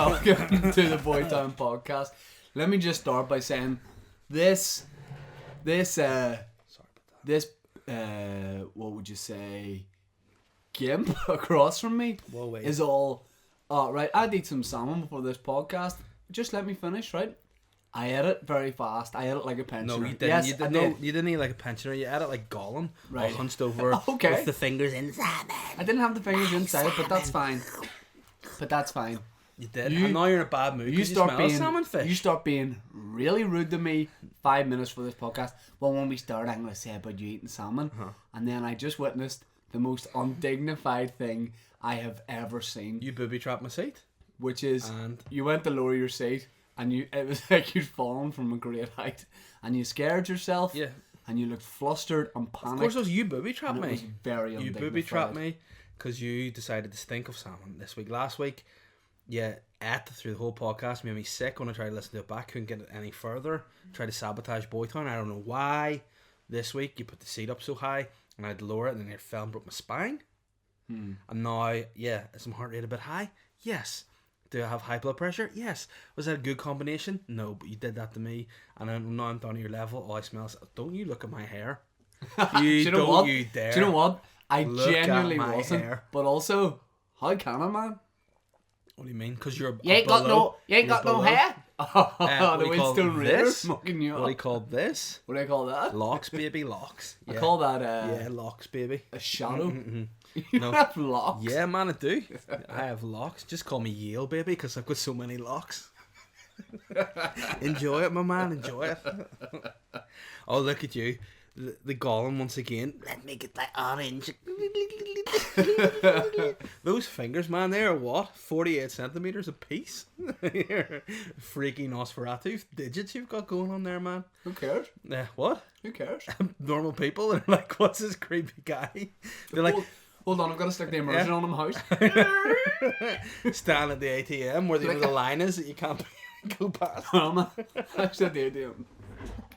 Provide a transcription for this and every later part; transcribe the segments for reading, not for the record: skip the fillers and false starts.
welcome to the Boytown podcast. Let me just start by saying this, what would you say, gimp across from me is all, right, I'd eat some salmon before this podcast. Just let me finish, right? I ate it very fast. I ate it like a pensioner. No, you didn't. Yes, you didn't. I No, did. you didn't eat like a pensioner. You ate it like Gollum, Right. all hunched over Okay. with the fingers inside. I didn't have the fingers inside, but that's fine. You did. You- and now you're in a bad mood. You smell salmon fish. You start being really rude to me 5 minutes for this podcast. Well, when we start, I'm going to say about you eating salmon. And then I just witnessed the most undignified thing I have ever seen. You booby trapped my seat. Which is, And- you went to lower your seat, and it was like you'd fallen from a great height. And you scared yourself. Yeah. And you looked flustered and panicked. Of course, it was you booby trapped and it me. was very You undignified. booby trapped me because you decided to stink of salmon this week. Last week, you ate through the whole podcast, made me sick when I tried to listen to it back. Couldn't get it any further. Tried to sabotage Boytown. I don't know why. This week, you put the seat up so high, and I'd lower it, and then it fell and broke my spine. And now, yeah, is my heart rate a bit high? Yes. Do I have high blood pressure? Yes. Was that a good combination? No, but you did that to me, and now I'm down to your level. Oh, I smell. Don't you look at my hair? You know what? You dare. Do you know what? I Look at genuinely my wasn't. hair. But also, how can I, man? What do you mean? Because you're You ain't got no hair. What The do you call Winston Raider this? smoking you What do you up. call this? What do I call that? Locks, baby, locks. I Yeah. call that Yeah, locks, baby. a shadow. You No. don't have locks. Yeah, man, I do. I have locks. Just call me Yale, baby, because I've got so many locks. Enjoy it, my man. Enjoy it. Oh, look at you. The Gollum once again. Let me get that orange. Those fingers, man, they are what? 48 centimeters a piece? Freaky Nosferatu digits you've got going on there, man. Who cares? What? Who cares? Normal people, they're like, what's this creepy guy? They're like, Hold on, I've got to stick the immersion on him house. stand at the ATM where the line is that you can't go past. I said the idea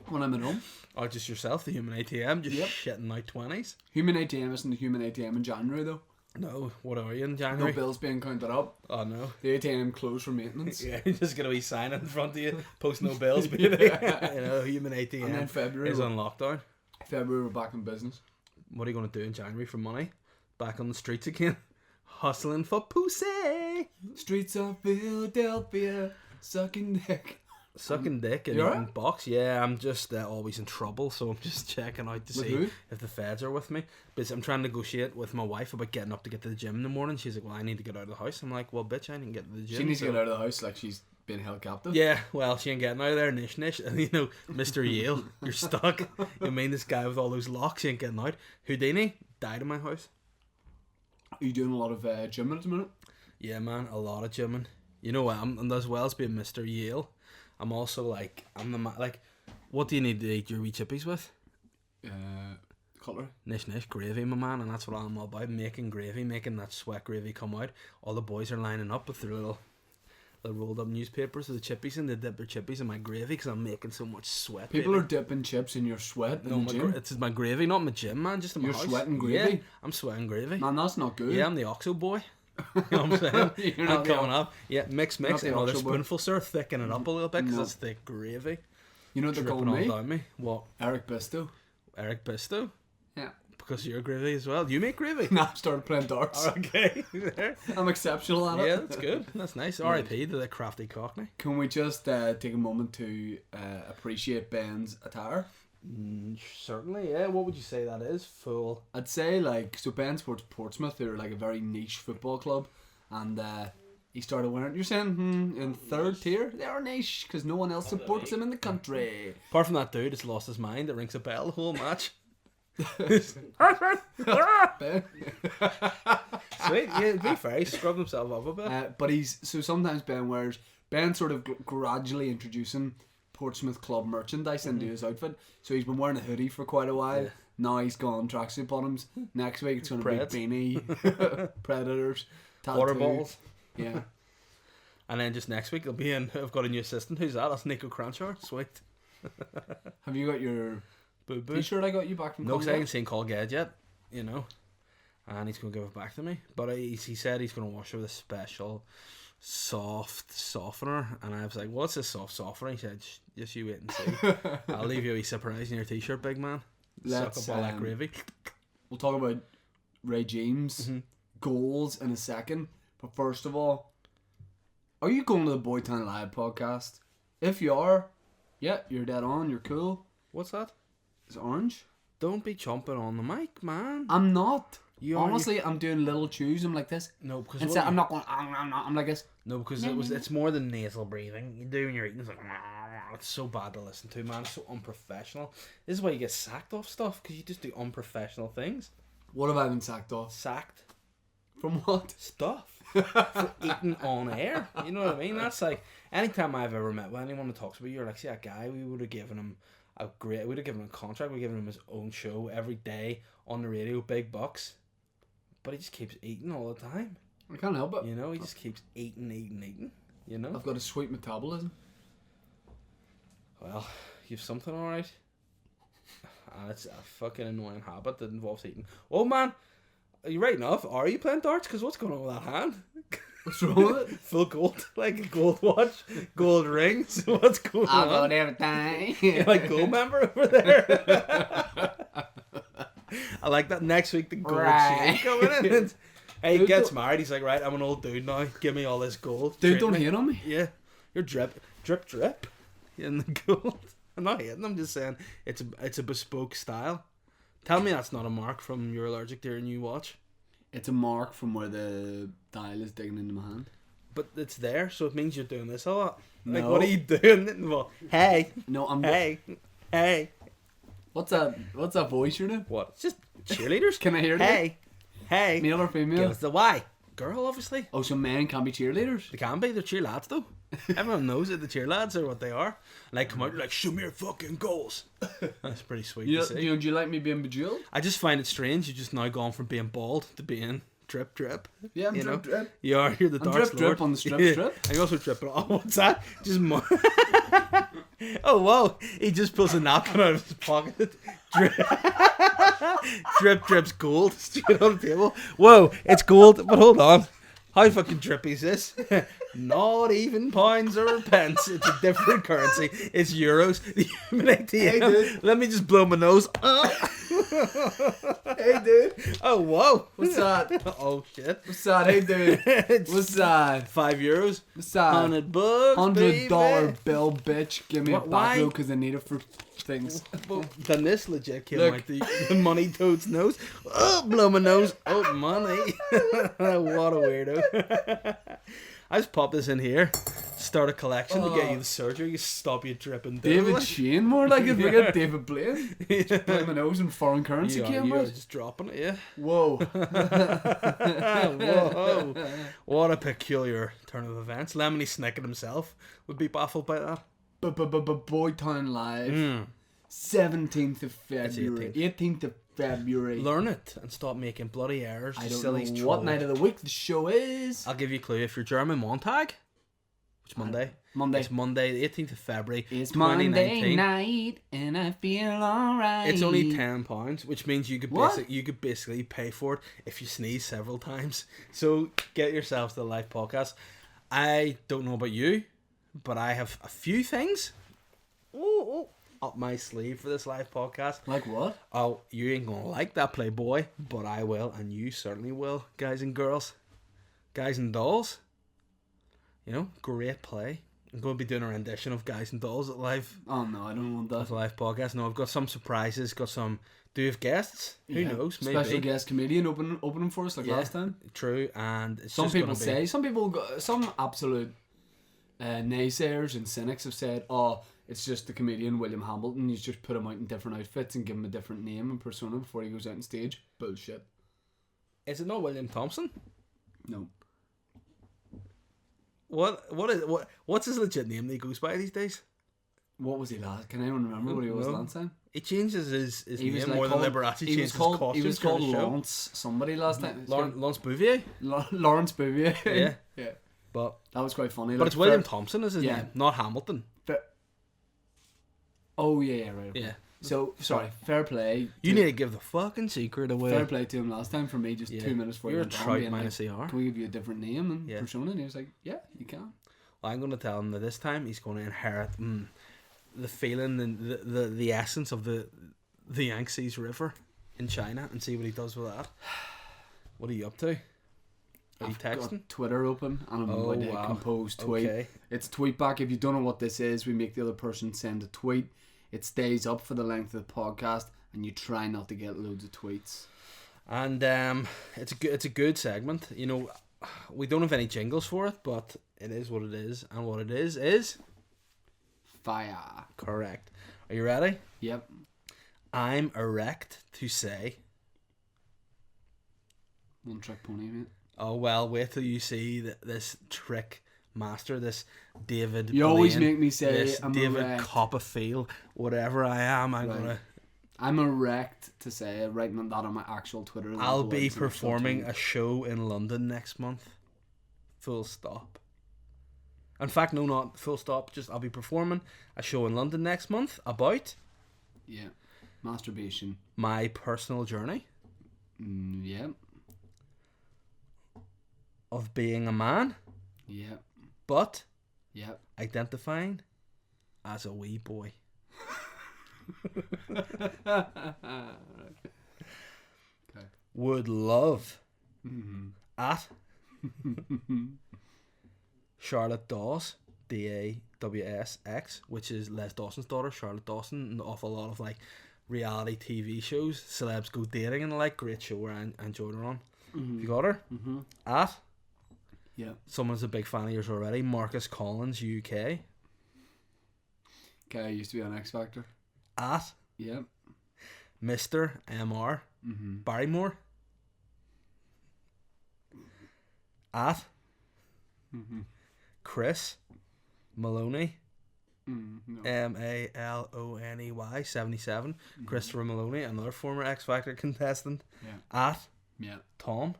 when I'm at home. Or just yourself, the human ATM, just Yep. shitting out 20s. Human ATM isn't the human ATM in January though. No, what are you in No January? bills being counted up. Oh no. The ATM closed for maintenance. Yeah, you're just going to be signing in front of you, post no bills, baby. You know, human ATM And then February, is on lockdown. February we're back in business. What are you going to do in January for money? Back on the streets again? Hustling for pussy. Streets of Philadelphia, sucking dick. Sucking dick and You eating alright? box. Yeah, I'm just always in trouble, so I'm just checking out to With see who? if the feds are with me. But I'm trying to negotiate with my wife about getting up to get to the gym in the morning. She's like, well, I need to get out of the house. I'm like, well, bitch, I didn't get to the gym. She needs to so- get out of the house like she's been held captive. Yeah, well, she ain't getting out of there, nish. And you know, Mr. Yale, you're stuck. You mean this guy with all those locks, he ain't getting out. Houdini died in my house. Are you doing a lot of gymming at the minute? Yeah, man, a lot of gymming. You know what? And as well as being Mr. Yale, I'm also like, like, what do you need to eat your wee chippies with? Cutlery. Nish, gravy, my man, and that's what I'm all about. Making gravy, making that sweat gravy come out. All the boys are lining up with their little rolled up newspapers with the chippies in. They dip their chippies in my gravy because I'm making so much sweat. People baby. are dipping chips in your sweat No, in the gym. it's my gravy, not my gym, man. Just in my You're house. sweating gravy? Yeah, I'm sweating gravy. Man, that's not good. Yeah, I'm the Oxo boy. You know what I'm saying? You're I'm not the coming up. Yeah, mix. not the Another Oxo boy. spoonful, sir. Thicken it up a little bit because No. it's thick gravy. You know what they're Dripping calling all me? down me. What? Eric Bisto. Eric Bisto? Yeah. Because you're gravy as well. Do you make gravy? Now I've started playing darts. Okay. I'm exceptional at it. Yeah, that's good. That's nice. R.I.P. to the crafty cockney. Can we just take a moment to appreciate Ben's attire? Certainly, yeah. What would you say that is? Full. I'd say so Ben supports Portsmouth, who are like a very niche football club, and he started wearing. You're saying in third tier they are niche because no one else supports them in the country. Apart from that dude that's lost his mind, that rings a bell the whole match. Ben. Sweet, yeah, be fair, he scrubbed himself up a bit. But sometimes Ben sort of gradually introducing Portsmouth club merchandise into his outfit. So he's been wearing a hoodie for quite a while. Yeah. Now he's gone tracksuit bottoms. Next week it's going to Preds. be beanie, Predators, tattoo. Water bottles. Yeah. And then just next week it'll be in. I've got a new assistant. Who's that? That's Nico Cranshaw. Sweet. Have you got your Boo boo. t-shirt I got you back from No, because I Colgate? haven't seen Colgate yet. You know. and he's going to give it back to me. But he said he's going to wash it with a special soft softener, and I was like, what's this soft softener? He said, just you wait and see. I'll leave you a surprise in your t-shirt, big man. Suck up all that gravy. We'll talk about regimes, goals in a second, but first of all, are you going to the Boytown Live podcast? If you are, yeah, you're dead on, you're cool. What's that? It's orange. Don't be chomping on the mic, man. I'm not. Honestly, I'm doing little chews. I'm like this. No, because instead, I'm not going. I'm like this. No, because it's more than nasal breathing. You do when you're eating. It's like it's so bad to listen to, man. It's so unprofessional. This is why you get sacked off stuff, because you just do unprofessional things. What have I been sacked off? Sacked. From what? Stuff. For eating on air. You know what I mean? That's like, anytime I've ever met with anyone who talks about you, you're like, see that guy, we would have given him a contract, we'd given him his own show every day on the radio, big bucks. But he just keeps eating all the time. I can't help it. You know, he just keeps eating. You know? I've got a sweet metabolism. Well, you've something alright. And it's a fucking annoying habit that involves eating. Oh man, are you right enough? Are you playing darts? Because what's going on with that hand? What's wrong with it? Full gold, like a gold watch, gold rings. What's going on? I've got everything. You're like gold member over there. I like that. Next week the gold chain coming in. Hey, he gets married. He's like, right, I'm an old dude now. Give me all this gold. Dude, don't hate on me. Yeah, you're drip in the gold. I'm not hating. I'm just saying it's a bespoke style. Tell me that's not a mark from You're Allergic to Your New Watch. It's a mark from where the dial is digging into my hand. But it's there, so it means you're doing this a lot. No. Like, what are you doing? Well, hey. No, I'm. Hey. What's that voice you're doing? What? It's just cheerleaders. Can I hear that? Hey. Male or female? Give us the why. Girl, obviously. Oh, so men can't be cheerleaders? They can be. They're cheer lads, though. Everyone knows that the cheer lads are what they are. Like, come out, you're like, show me your fucking goals. That's pretty sweet to see. Do you like me being bejeweled? I just find it strange. You've just now gone from being bald to being drip. Yeah, I'm drip. You're the dark drip on the strip. And you also dripping. Oh, what's that? Just oh, whoa. He just pulls a napkin out of his pocket. Drips gold straight on the table. Whoa, it's gold, but hold on. How fucking drippy is this? Not even pounds or pence. It's a different currency. It's euros. Hey, dude. Let me just blow my nose. Hey, dude. Oh, whoa. What's that? Oh, shit. What's that? Hey, dude. What's that? €5. What's that? $100, $100 bill, bitch. Give me a back row because I need it for things. Then this legit came out the money toad's nose. Oh, blow my nose. Oh, money. What a weirdo. I just pop this in here, start a collection to get you the surgery, stop you dripping. David Shane, more like it. Forget David Blaine. Just blow my nose in foreign currency. You're just dropping it, yeah. Whoa. Whoa. What a peculiar turn of events. Lemony Snicket himself would be baffled by that. Boytown Live. 17th of February. 18th of February. Learn it and stop making bloody errors. I don't know what night of the week the show is. I'll give you a clue. If you're German, Montag. Which Monday? Monday. It's Monday, the 18th of February. It's 2019. Monday night and I feel alright. It's only £10, which means you could basically pay for it if you sneeze several times. So get yourself to the live podcast. I don't know about you, but I have a few things up my sleeve for this live podcast. Like what? Oh, you ain't gonna like that, Playboy, but I will, and you certainly will, guys and girls, guys and dolls. You know, great play. I'm going to be doing a rendition of Guys and Dolls at live. Oh no, I don't want that. At the live podcast. No, I've got some surprises. Got some. Do you have guests? Who knows? Maybe. Special guest comedian opening for us like last time. True, and it's some people say some absolute naysayers and cynics have said, "Oh, it's just the comedian William Hamilton. You just put him out in different outfits and give him a different name and persona before he goes out on stage." Bullshit. Is it not William Thompson? No. What's his legit name that he goes by these days? What was he last? Can anyone remember what he was last time? He changes his name more than Liberace changed his costume. He was called Laurence somebody last time. Laurence Bouvier? Laurence Bouvier. Yeah. But that was quite funny. But it's William Thompson is his name, not Hamilton. Oh yeah, right. Okay. Yeah. So, sorry, fair play. You need to give the fucking secret away. Fair play to him last time for me, just 2 minutes before you're a he went on, trout being minus like, AR. can we give you a different name and persona? And he was like, yeah, you can. Well, I'm going to tell him that this time he's going to inherit the feeling and the essence of the Yangtze River in China and see what he does with that. What are you up to? Are you texting? Got Twitter open and I'm about to compose tweet. Okay. It's tweet back. If you don't know what this is, we make the other person send a tweet. It stays up for the length of the podcast, and you try not to get loads of tweets. And it's a good segment. You know, we don't have any jingles for it, but it is what it is, and what it is fire. Correct. Are you ready? Yep. I'm erect to say. One trick pony, mate. Oh well, wait till you see this trick master, this David. You always make me say this I'm David erect. Copperfield, whatever I am. I'm erect to say, writing that on my actual Twitter. I'll be performing a show in London next month. Full stop. In fact, no, not full stop. Just I'll be performing a show in London next month about. Yeah. Masturbation. My personal journey. Yeah. Of being a man. Yeah. But. Yeah. Identifying as a wee boy. Okay. Would love at Charlotte Dawes, DAWSX, which is Les Dawson's daughter, Charlotte Dawson, and off a lot of like reality TV shows, Celebs Go Dating and the like. Great show where I enjoyed her on. You got her? At someone's a big fan of yours already, Marcus Collins UK. Okay, I used to be on X Factor. At Mr. MR Barrymore. At Chris Maloney Maloney 77. Christopher Maloney, another former X Factor contestant. At Tom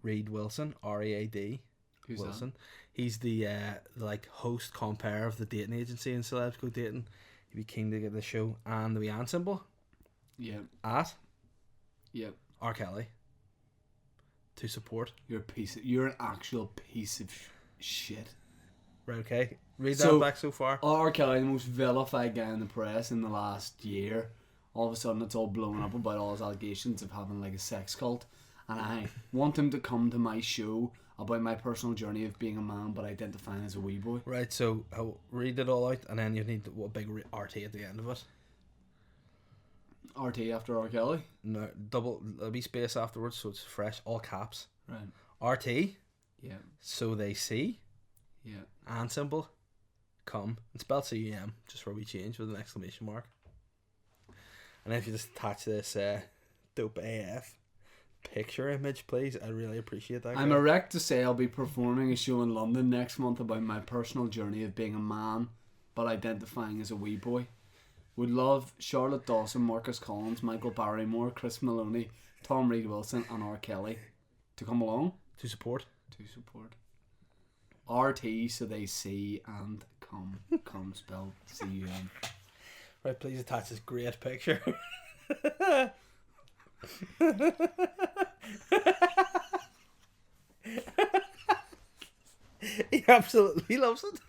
Reed Wilson, READ. Who's Wilson. That? He's the like host compare of the dating agency in Celebs Go Dating. He'd be keen to get the show. And the wee ant symbol. At R. Kelly. To support. You're an actual piece of shit. Right, okay. Read that back so far. R. Kelly, the most vilified guy in the press in the last year. All of a sudden it's all blown up about all his allegations of having like a sex cult. And I want him to come to my show about my personal journey of being a man but identifying as a wee boy. Right, so I'll read it all out and then you need a big RT at the end of it. RT after R. Kelly? No, there'll be space afterwards so it's fresh, all caps. Right. RT. Yeah. So they see. Yeah. And symbol. Come. It's spelled CUM, just where we change with an exclamation mark. And if you just attach this dope AF picture image, please, I'd really appreciate that. I'm erect to say I'll be performing a show in London next month about my personal journey of being a man but identifying as a wee boy. Would love Charlotte Dawson, Marcus Collins, Michael Barrymore, Chris Maloney, Tom Reed Wilson and R. Kelly to come along. To support. RT so they see and come. Come spelled CUM. Right, please attach this great picture. He absolutely loves it.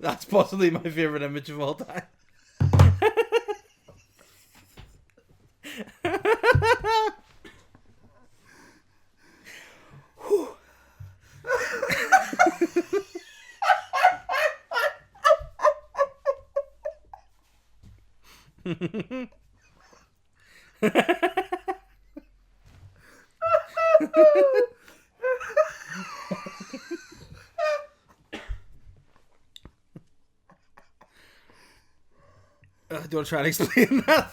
That's possibly my favourite image of all time. Do you want to try and explain that?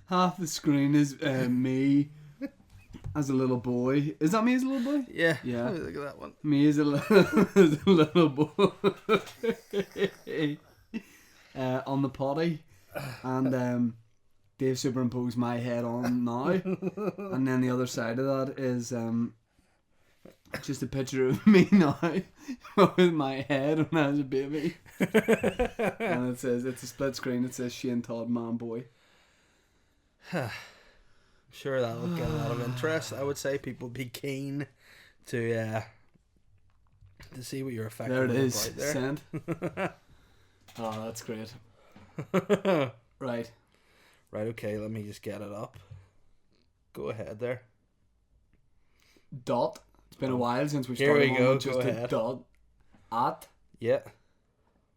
Half the screen is me as a little boy. Is that me as a little boy? Yeah. Yeah. Look at that one. Me as a little boy on the potty, and Dave superimposed my head on now. And then the other side of that is just a picture of me now with my head when I was a baby. And it says, it's a split screen, it says Shane Todd, man boy. I'm sure that'll get a lot of interest. I would say people would be keen to see what you're effectively There it is. about there. Send. Oh, that's great. Right. Right, okay, let me just get it up. Go ahead there. Dot. It's been a while since we Here started we go, with just go a ahead. dot. At Yeah.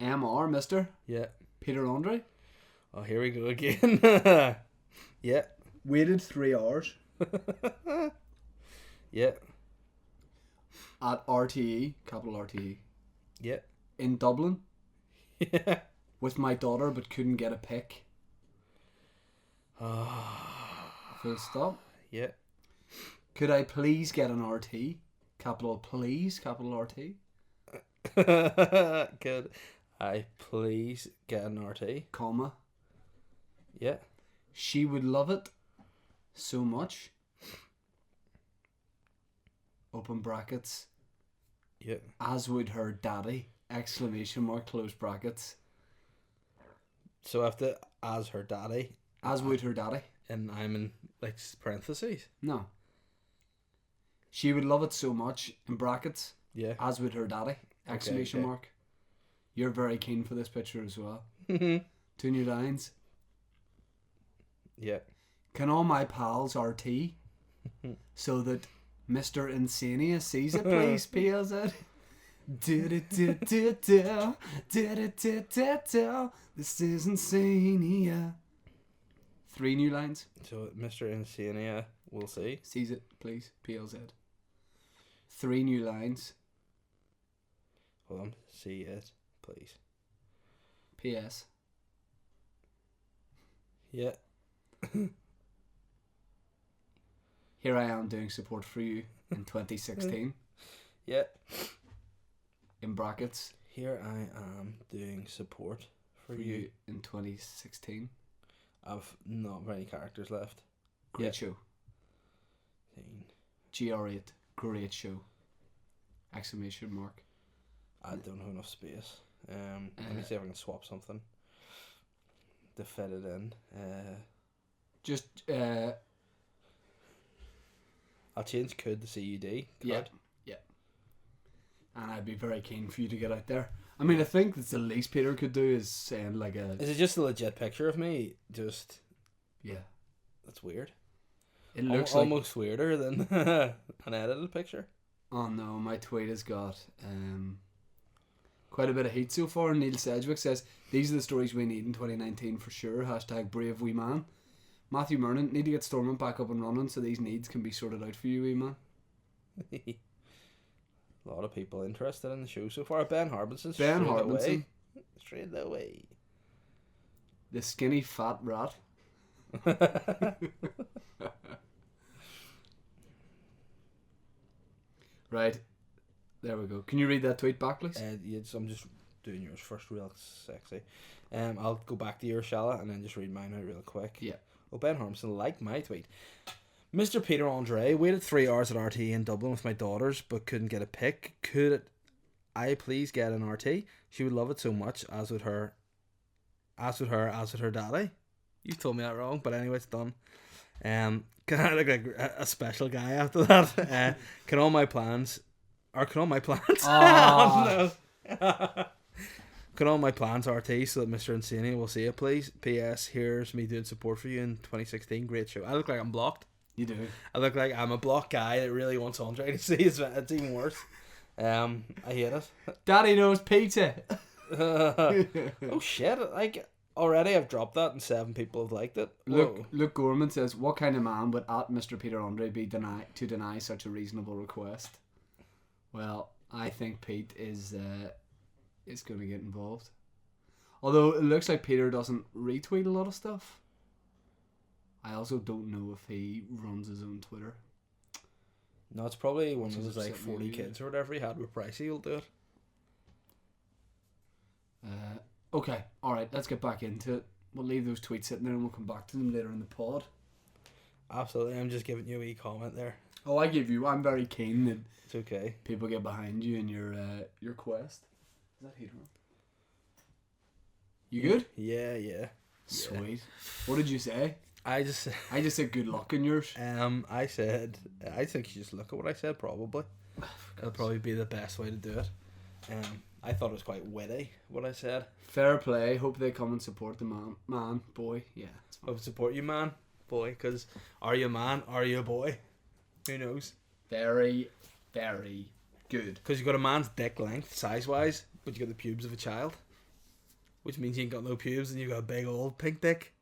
MR, Mr. Yeah. Peter Andre. Oh, here we go again. Yeah. Waited 3 hours Yeah. at RTE, capital RTE, Yeah. in Dublin Yeah. with my daughter but couldn't get a pic. Full stop. Yeah. Could I please get an RT? Capital please, capital RT. Could I please get an RT? Comma. Yeah. She would love it so much. Open brackets. Yeah. As would her daddy. Exclamation mark, close brackets. So after as her daddy, As would her daddy. and I'm in like parentheses. No. She would love it so much, in brackets, Yeah. as would her daddy. Exclamation okay. mark. You're very keen for this picture as well. Yeah. 2 new lines. Can all my pals RT so that Mr. Insania sees it, please, PLZ? This is Insania. 3 new lines. So Mr. Insania, we'll see. Sees it, please, PLZ. 3 new lines. Hold on. See it, please. PS. Yeah. Here I am doing support for you in 2016. Yeah. In brackets. Here I am doing support for you. In 2016. I've not very characters left. Great Yeah. show. 15. GR8. Great show. Exclamation mark. I don't have enough space. Let me see if I can swap something to fit it in. Just, I'll change could to CUD. yeah. And I'd be very keen for you to get out there. I mean, I think that's the least Peter could do is send like a... Is it just a legit picture of me? Just... Yeah. That's weird. It looks like... almost weirder than an edited picture. Oh no, my tweet has got quite a bit of heat so far. Neil Sedgwick says, these are the stories we need in 2019 for sure. Hashtag brave wee man. Matthew Mernon, need to get Stormont back up and running so these needs can be sorted out for you, wee man. A lot of people interested in the show so far. Ben Harbinson. Straight away. The skinny fat rat. Right. There we go. Can you read that tweet back, please? Yes, I'm just doing yours first, real sexy. I'll go back to yours, shall I? And then just read mine out real quick. Yeah. Oh, Ben Harmson liked my tweet. Mr. Peter Andre waited 3 hours at RT in Dublin with my daughters, but couldn't get a pic. Could I please get an RT? She would love it so much, as would her daddy. You told me that wrong, but anyway, it's done. Can I look like a special guy after that? Can all my plans? Oh, no. Can all my plans RT so that Mr. Insania will see it, please? P.S. Here's me doing support for you in 2016. Great show. I look like I'm blocked. You do. I look like I'm a blocked guy that really wants Andre to see his. It's even worse. I hate it. Daddy knows pizza. Oh shit! Like already, I've dropped that, and 7 people have liked it. Luke Gorman says, "What kind of man would at Mr. Peter Andre be to deny such a reasonable request?" Well, I think Pete is going to get involved. Although it looks like Peter doesn't retweet a lot of stuff. I also don't know if he runs his own Twitter. No, it's probably one of those like upset me 40 kids or whatever he had with Pricey. He'll do it. Okay, alright, let's get back into it. we'll leave those tweets sitting there and we'll come back to them later in the pod. Absolutely. I'm just giving you a wee comment there. Oh, I'm very keen that It's okay. people get behind you in your quest. Is that heater on? You good? Yeah. Sweet. What did you say? I just said good luck in yours. I said I think you just look at what I said. Probably it'll probably be the best way to do it. I thought it was quite witty what I said. Fair play. Hope they come and support the man, boy. Yeah. Hope to support you, man, boy. Because are you a man? Are you a boy? Who knows? Very, very good. Because you got a man's dick length size wise, but you got the pubes of a child, which means you ain't got no pubes and you got a big old pink dick,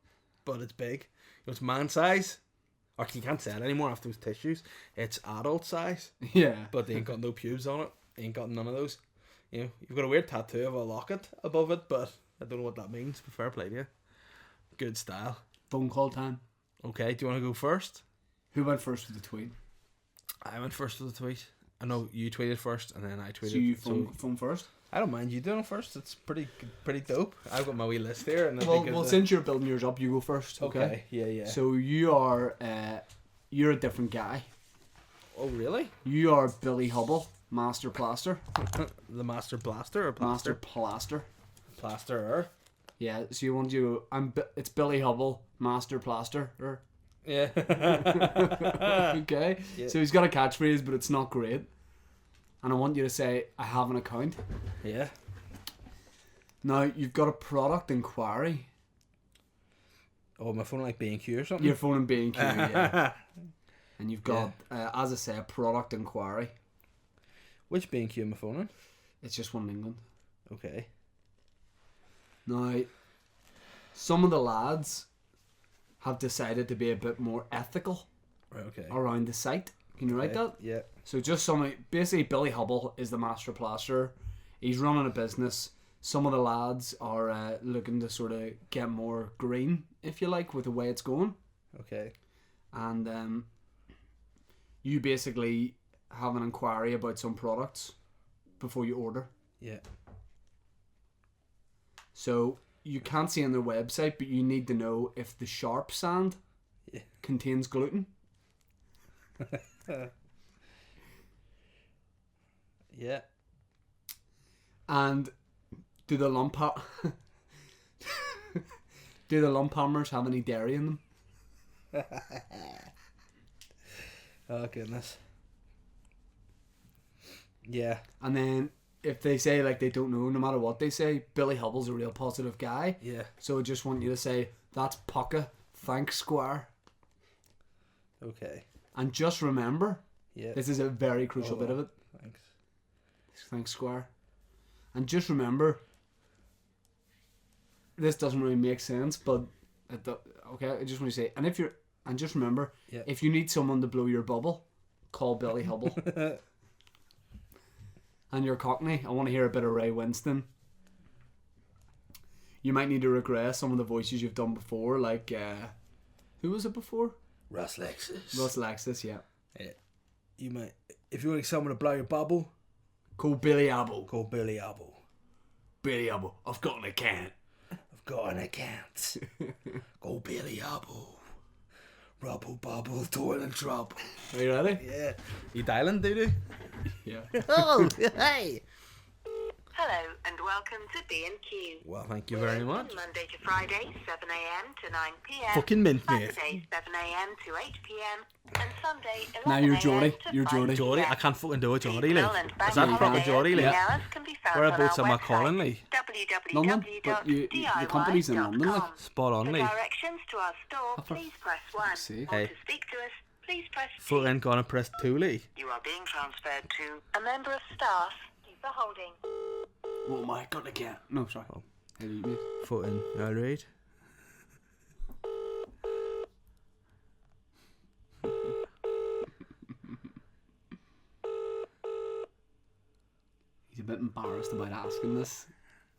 but it's big. It's man size. Or you can't say it anymore after those tissues. It's adult size. Yeah. But they ain't got no pubes on it. Ain't got none of those. You know, you've got a weird tattoo of a locket above it, but I don't know what that means. But fair play to you. Good style. Phone call time. Okay, do you want to go first? Who went first with the tweet? I went first with the tweet. I know you tweeted first, and then I tweeted. So you phone first? I don't mind you doing it first. It's pretty dope. I've got my wee list here. And well, since you're building yours up, you go first. Okay. Yeah. So you are, you're a different guy. Oh really? You are Billy Hubble, Master Plaster. The Master Blaster or Plaster? Master Plaster. Plasterer. Yeah. So you want you? It's Billy Hubble, Master Plaster. Yeah. Okay. Yeah. So he's got a catchphrase, but it's not great. And I want you to say, I have an account. Yeah. Now, you've got a product inquiry. Oh, my phone like B&Q or something? You're phoning B&Q, yeah. And you've got, as I say, a product inquiry. Which B&Q am I phoning? It's just one in England. Okay. Now, some of the lads have decided to be a bit more ethical around the site. Can you write that? Yeah. So just basically Billy Hubble is the Master Plasterer. He's running a business. Some of the lads are looking to sort of get more green, if you like, with the way it's going. Okay. And you basically have an inquiry about some products before you order. Yeah. So you can't see on their website, but you need to know if the sharp sand contains gluten. Yeah. And do the lump hammers have any dairy in them? Oh goodness. Yeah. And then if they say like they don't know, no matter what they say, Billy Hubble's a real positive guy. Yeah. So I just want you to say, that's Pucka, thanks Squire. Okay. And just remember, this is a very crucial bit of it. Thanks. Thanks Squire. And just remember, this doesn't really make sense, but okay, I just want to say, and just remember, if you need someone to blow your bubble, call Billy Hubble. And you're Cockney, I want to hear a bit of Ray Winston. You might need to regress some of the voices you've done before, like who was it before? Russ Lexus, yeah. You might, if you want someone to blow your bubble, call Billy Hubble. Billy Hubble, I've got an account. Go Billy Hubble. Rubble bubble, toilet trouble. Are you ready? Yeah. You dialing, dude? Yeah. Oh, hey. Hello and welcome to B&Q. Well, thank you very much. Monday to Friday, 7 a.m. to 9 p.m. Fucking mint, mate. Saturday, 7 a.m. to 8 p.m. And Sunday, 11 Now you're a.m. Geordie. to You're 5 Geordie. p.m. Geordie, I can't fucking do a Geordie, Seasonal like. and Is bank that proper holiday Geordie, opening like? hours can be found Whereabouts on am our I calling, website, like? London, but the company's in London, like. Spot on, For like. directions to our store, please press 1. sake. Or Hey. to speak to us, please press 2. Fucking gonna press 2, like. You are being transferred to a member of staff. Thank you for holding. Oh my god, I can't. No, sorry. How do you mate? Fucking, alright. He's a bit embarrassed about asking this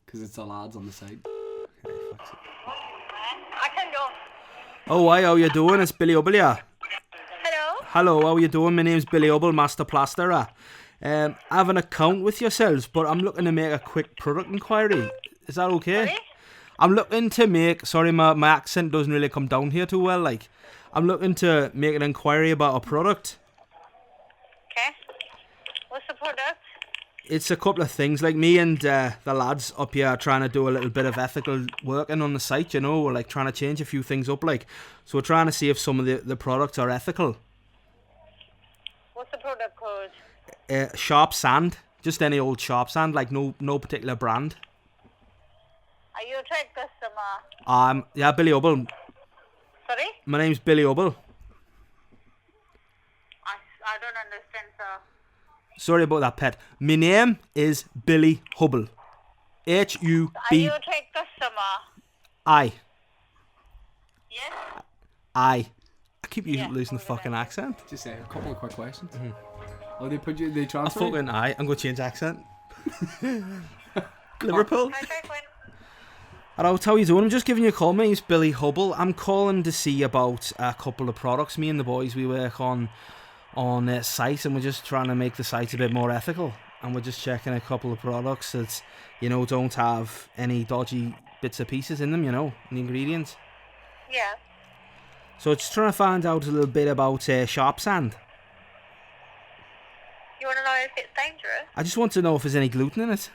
because it's the lads on the side. Hey, fuck's it. I can go. Oh, hi, how you doing? It's Billy Hubble, yeah. Hello? Hello, how you doing? My name's Billy Hubble, Master Plasterer. I have an account with yourselves, but I'm looking to make a quick product inquiry. Is that okay? Sorry? I'm looking to make. Sorry, my accent doesn't really come down here too well. Like, I'm looking to make an inquiry about a product. Okay. What's the product? It's a couple of things. Like, me and the lads up here are trying to do a little bit of ethical working on the site. You know, we're like trying to change a few things up. Like, so we're trying to see if some of the products are ethical. What's the product called? Sharp sand. Just any old sharp sand. Like, no particular brand. Are you a trade customer? Yeah, Billy Hubble. Sorry? My name's Billy Hubble. I don't understand, sir. Sorry about that, pet. My name is Billy Hubble. H-U-B... Are you a trade customer? I. Yes? I keep losing the over fucking there. accent. Just say a couple of quick questions. Oh, they A transfer you? fucking I. I'm going to change accent. Liverpool. Hi, Franklin. Hello, how you doing? I'm just giving you a call. My name's Billy Hubble. I'm calling to see about a couple of products. Me and the boys, we work on site, and we're just trying to make the site a bit more ethical. And we're just checking a couple of products that, you know, don't have any dodgy bits of pieces in them, you know, the ingredients. Yeah. So just trying to find out a little bit about sharp sand. You want to know if it's dangerous? I just want to know if there's any gluten in it.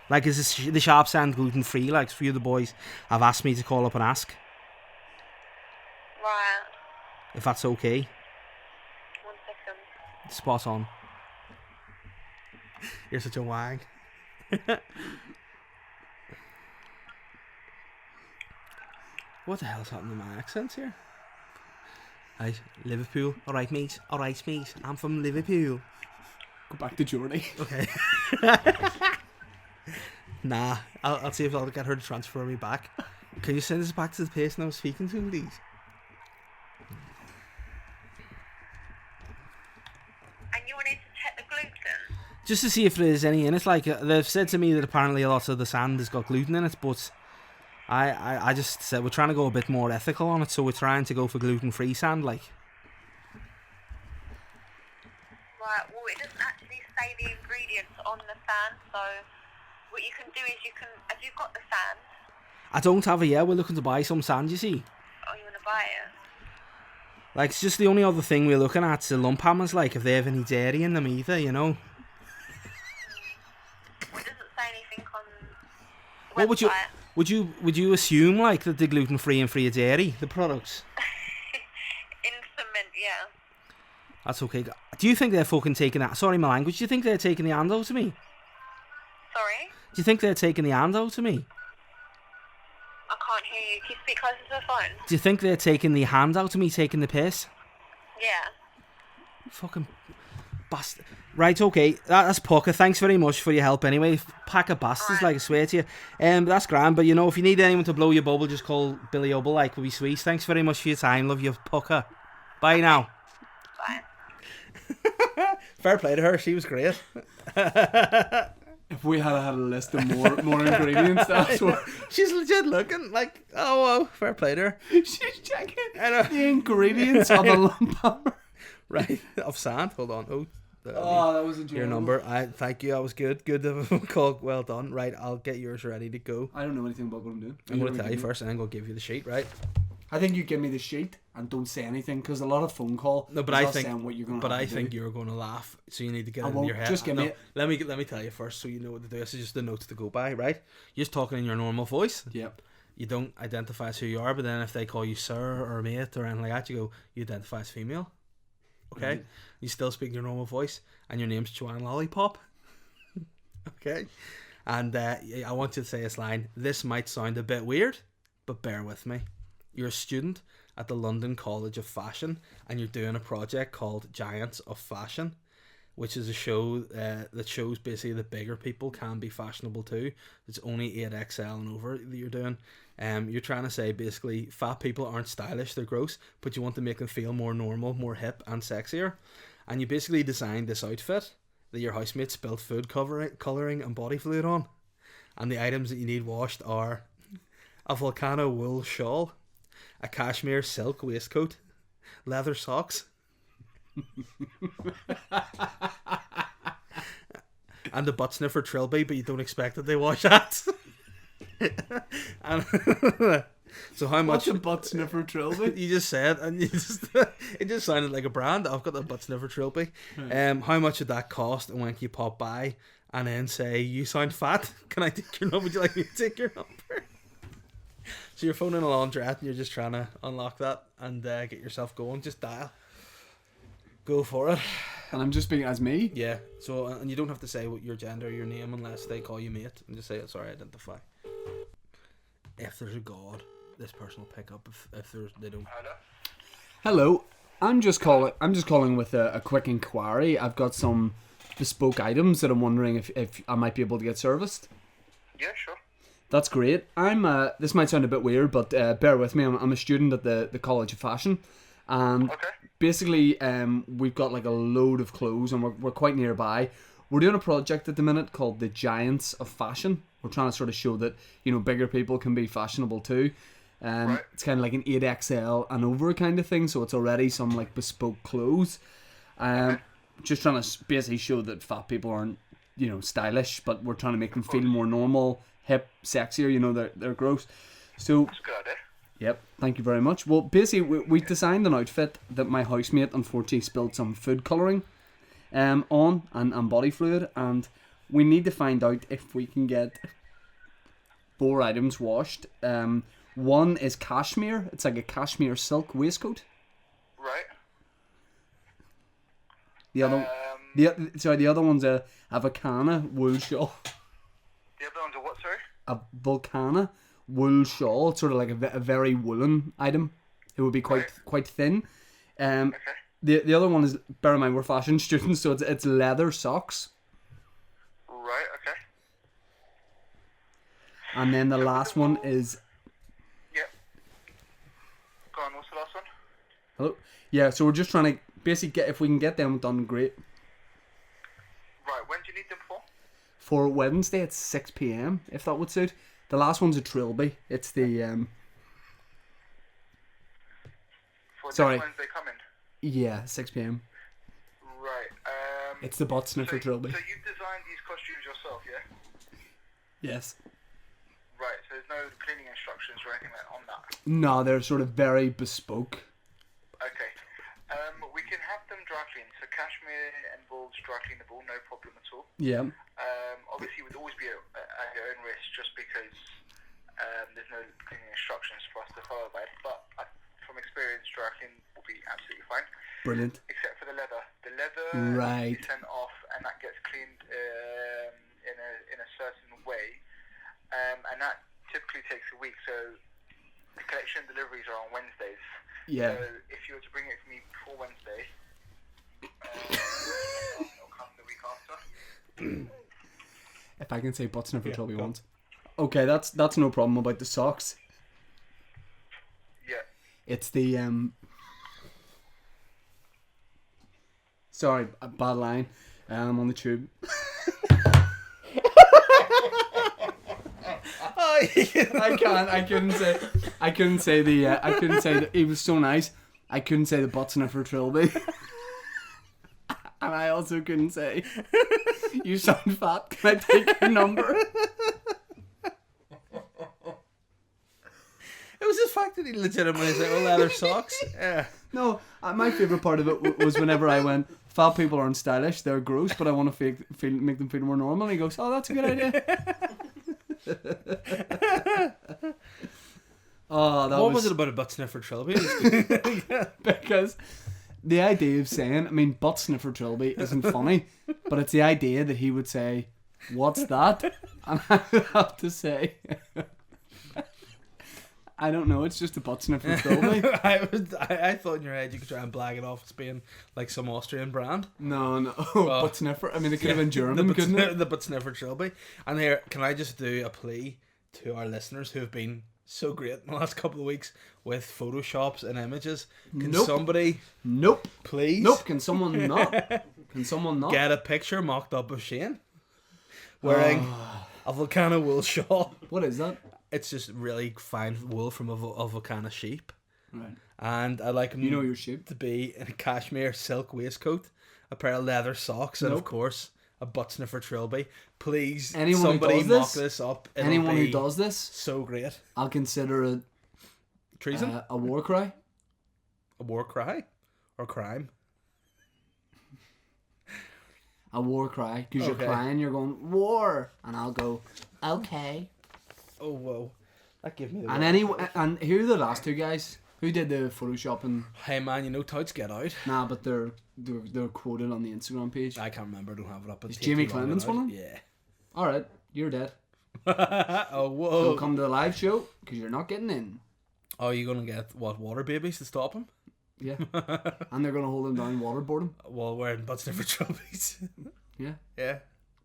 Like, is the sharp sand gluten free? Like, a few of the boys have asked me to call up and ask Right. if that's okay. 1 second. Spot on. You're such a wag. What the hell's happening to my accents here? Right, Liverpool. Alright, mate. Alright, mate. I'm from Liverpool. Go back to Jordy. Okay. Nah, I'll see if I'll get her to transfer me back. Can you send us back to the person I was speaking to, please? And you wanted to check the gluten? Just to see if there's any in it. Like, they've said to me that apparently a lot of the sand has got gluten in it, but I just said we're trying to go a bit more ethical on it, so we're trying to go for gluten-free sand, like. Right, well, it doesn't actually say the ingredients on the sand, so what you can do is have you got the sand? I don't have it yet. We're looking to buy some sand, you see. Oh, you want to buy it? Like, it's just the only other thing we're looking at, the lump hammers, like, if they have any dairy in them either, you know. Well, it doesn't say anything on the What website. would you assume, like, that they're gluten-free and free of dairy, the products? In cement, yeah. That's okay. Do you think they're fucking taking that? Sorry, my language. Do you think they're taking the hand out to me? Sorry? Do you think they're taking the hand out to me? I can't hear you. Can you speak closer to the phone? Do you think they're taking the hand out to me, taking the piss? Yeah. Fucking bastard. Right, okay. That's pucker. Thanks very much for your help anyway. Pack of bastards, like, I swear to you. That's grand, but, you know, if you need anyone to blow your bubble, just call Billy Hubble, like, will be sweet. Thanks very much for your time. Love you, pucker. Bye now. Bye. Fair play to her. She was great. If we had a list of more ingredients, that's what She's legit looking like, oh, well, fair play to her. she's checking the ingredients of a lump hammer. Right, of sand. Hold on. Oh, that was enjoyable. your number. Thank you. That was good. Good to have a call. Well done. Right, I'll get yours ready to go. I don't know anything about what I'm doing. I'm going to tell you first, and then I'm going to give you the sheet. Right. I think you give me the sheet and don't say anything, because a lot of phone call. No, but is I us think. saying what you're gonna But have I to think do. you're going to laugh, so you need to get I it in won't. your head. Just give me it. Let me tell you first, so you know what to do. This is just the notes to go by. Right. You're just talking in your normal voice. Yep. You don't identify as who you are, but then if they call you sir or mate or anything like that, you identify as female. Okay? Right. You still speak your normal voice, and your name's Joanne Lollipop. Okay? And I want you to say this line. This might sound a bit weird, but bear with me. You're a student at the London College of Fashion, and you're doing a project called Giants of Fashion, which is a show that shows basically that bigger people can be fashionable too. It's only 8XL and over that you're doing. You're trying to say basically fat people aren't stylish, they're gross, but you want to make them feel more normal, more hip and sexier. And you basically designed this outfit that your housemate spilled food colouring and body fluid on. And the items that you need washed are a volcano wool shawl, a cashmere silk waistcoat, leather socks, and the butt sniffer trilby, but you don't expect that they wash that. And so how much? What's a butt sniffer trilby? You just said, and it just sounded like a brand. I've got the butt sniffer trilby. How much did that cost? And when can you pop by and then say, "You sound fat. Can I take your number? Would you like me to take your number?" So you're phoning a laundrette and you're just trying to unlock that and get yourself going. Just dial. Go for it. And I'm just speaking as me? Yeah. So, and you don't have to say what your gender or your name unless they call you mate. And just say, sorry, identify. If there's a God, this person will pick up if they don't. Hello. I'm just calling with a quick inquiry. I've got some bespoke items that I'm wondering if I might be able to get serviced. Yeah, sure. That's great. I'm this might sound a bit weird, but bear with me. I'm a student at the College of Fashion, and basically we've got like a load of clothes, and we're quite nearby. We're doing a project at the minute called the Giants of Fashion. We're trying to sort of show that bigger people can be fashionable too. It's kind of like an 8XL and over kind of thing, so it's already some like bespoke clothes. Just trying to basically show that fat people aren't stylish, but we're trying to make them feel more normal, hip, sexier. They're gross. So that's good, eh? Yep, thank you very much. Well, basically we designed an outfit that my housemate unfortunately spilled some food colouring on and body fluid, and we need to find out if we can get 4 items washed. One is cashmere. It's like a cashmere silk waistcoat. Right. The other one's a Vulcana wool shawl. The other one's a what, sorry? A Vulcana wool shawl. It's sort of like a very woolen item. It would be quite thin. The other one is, bear in mind we're fashion students, so it's leather socks. Right. Okay. And then the last one is. Yep. Go on. What's the last one? Hello. Yeah. So we're just trying to basically get, if we can get them done, great. Right. When do you need them for? For Wednesday at 6 p.m. if that would suit. The last one's a trilby. It's the For sorry. this Wednesday coming. Yeah, 6 p.m. Right. It's the butt sniffer trilby. So you designed these costumes yourself, yeah? Yes. Right. So there's no cleaning instructions or anything like on that. No, they're sort of very bespoke. Okay. We can have them dry cleaned. So cashmere involves dry cleanable, no problem at all. Yeah. Obviously, it would always be at your own risk, just because there's no cleaning instructions for us to follow by. But from experience, dry clean will be absolutely fine. Brilliant. Except for the leather. The leather Right. is sent off, and that gets cleaned in a certain way, and that typically takes a week. So the collection and deliveries are on Wednesdays. Yeah. So if you were to bring it to me before Wednesday, it'll come the week after. If I can say butt sniffer trilby once. Okay, that's no problem about the socks. Yeah. It's the sorry, a bad line. I'm on the tube. I couldn't say the he was so nice. I couldn't say the butt sniffer trilby. And I also couldn't say, "You sound fat. Can I take your number?" It was just the fact that he legitimately said, "Oh, leather socks." Yeah. No, my favourite part of it was whenever I went, "Fat people aren't stylish, they're gross, but I want to make them feel more normal." And he goes, "Oh, that's a good idea." Oh, what was it about a butt sniffer trilby? Because the idea of saying, I mean, butt sniffer trilby isn't funny, but it's the idea that he would say, "What's that?" And I would have to say, I don't know, it's just a butt sniffer trilby. I thought in your head you could try and blag it off as being like some Austrian brand. No, butt sniffer. I mean, it could have been German, couldn't it? The butt sniffer trilby. And here, can I just do a plea to our listeners who have been so great in the last couple of weeks with photoshops and images? Can somebody... Nope. Please? Nope. Can someone not? Get a picture mocked up of Shane wearing a Vulcana wool shawl. What is that? It's just really fine wool from a Vulcana sheep. Right. And I like him your sheep to be in a cashmere silk waistcoat, a pair of leather socks, and of course a butt sniffer trilby. Please, Anyone who somebody does mock this, this up. It'll anyone who be does this, so great. I'll consider it Treason? a war cry. A war cry? Or crime? A war cry. Because Okay. you're crying, you're going, war. And I'll go, okay. Oh, whoa. That gave me the And who are the last two guys? Who did the photoshopping? Hey man, you know touts get out. Nah, but they're quoted on the Instagram page. I can't remember, I don't have it up. Is Jamie Clements one of them? Yeah. Alright, you're dead. Oh, whoa. Don't come to the live show, because you're not getting in. Oh, you gonna get, what, water babies to stop him? Yeah. And they're going to hold him down, waterboard him. While wearing butt sniffer trophies. Yeah. Yeah.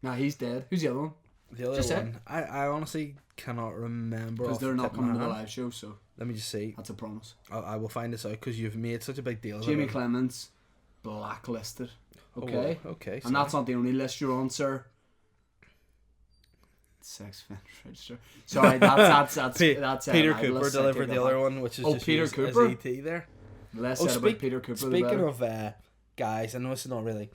Nah, he's dead. Who's the other one? The other Just one, I honestly cannot remember. Because off they're the not tip of coming my to the hand. live show, so Let me just see. that's a promise. I will find this out because you've made such a big deal of Jamie it. Clements, blacklisted. Oh, Okay? well, okay. And that's not the only list you're on, sir. Sex offender register. Sorry, that's Peter my Cooper list, I delivered take the it other back. one, which is Oh, just Peter used Cooper? as ET there. The less Oh, said about Peter Cooper, the speaking better. of guys, I know it's not really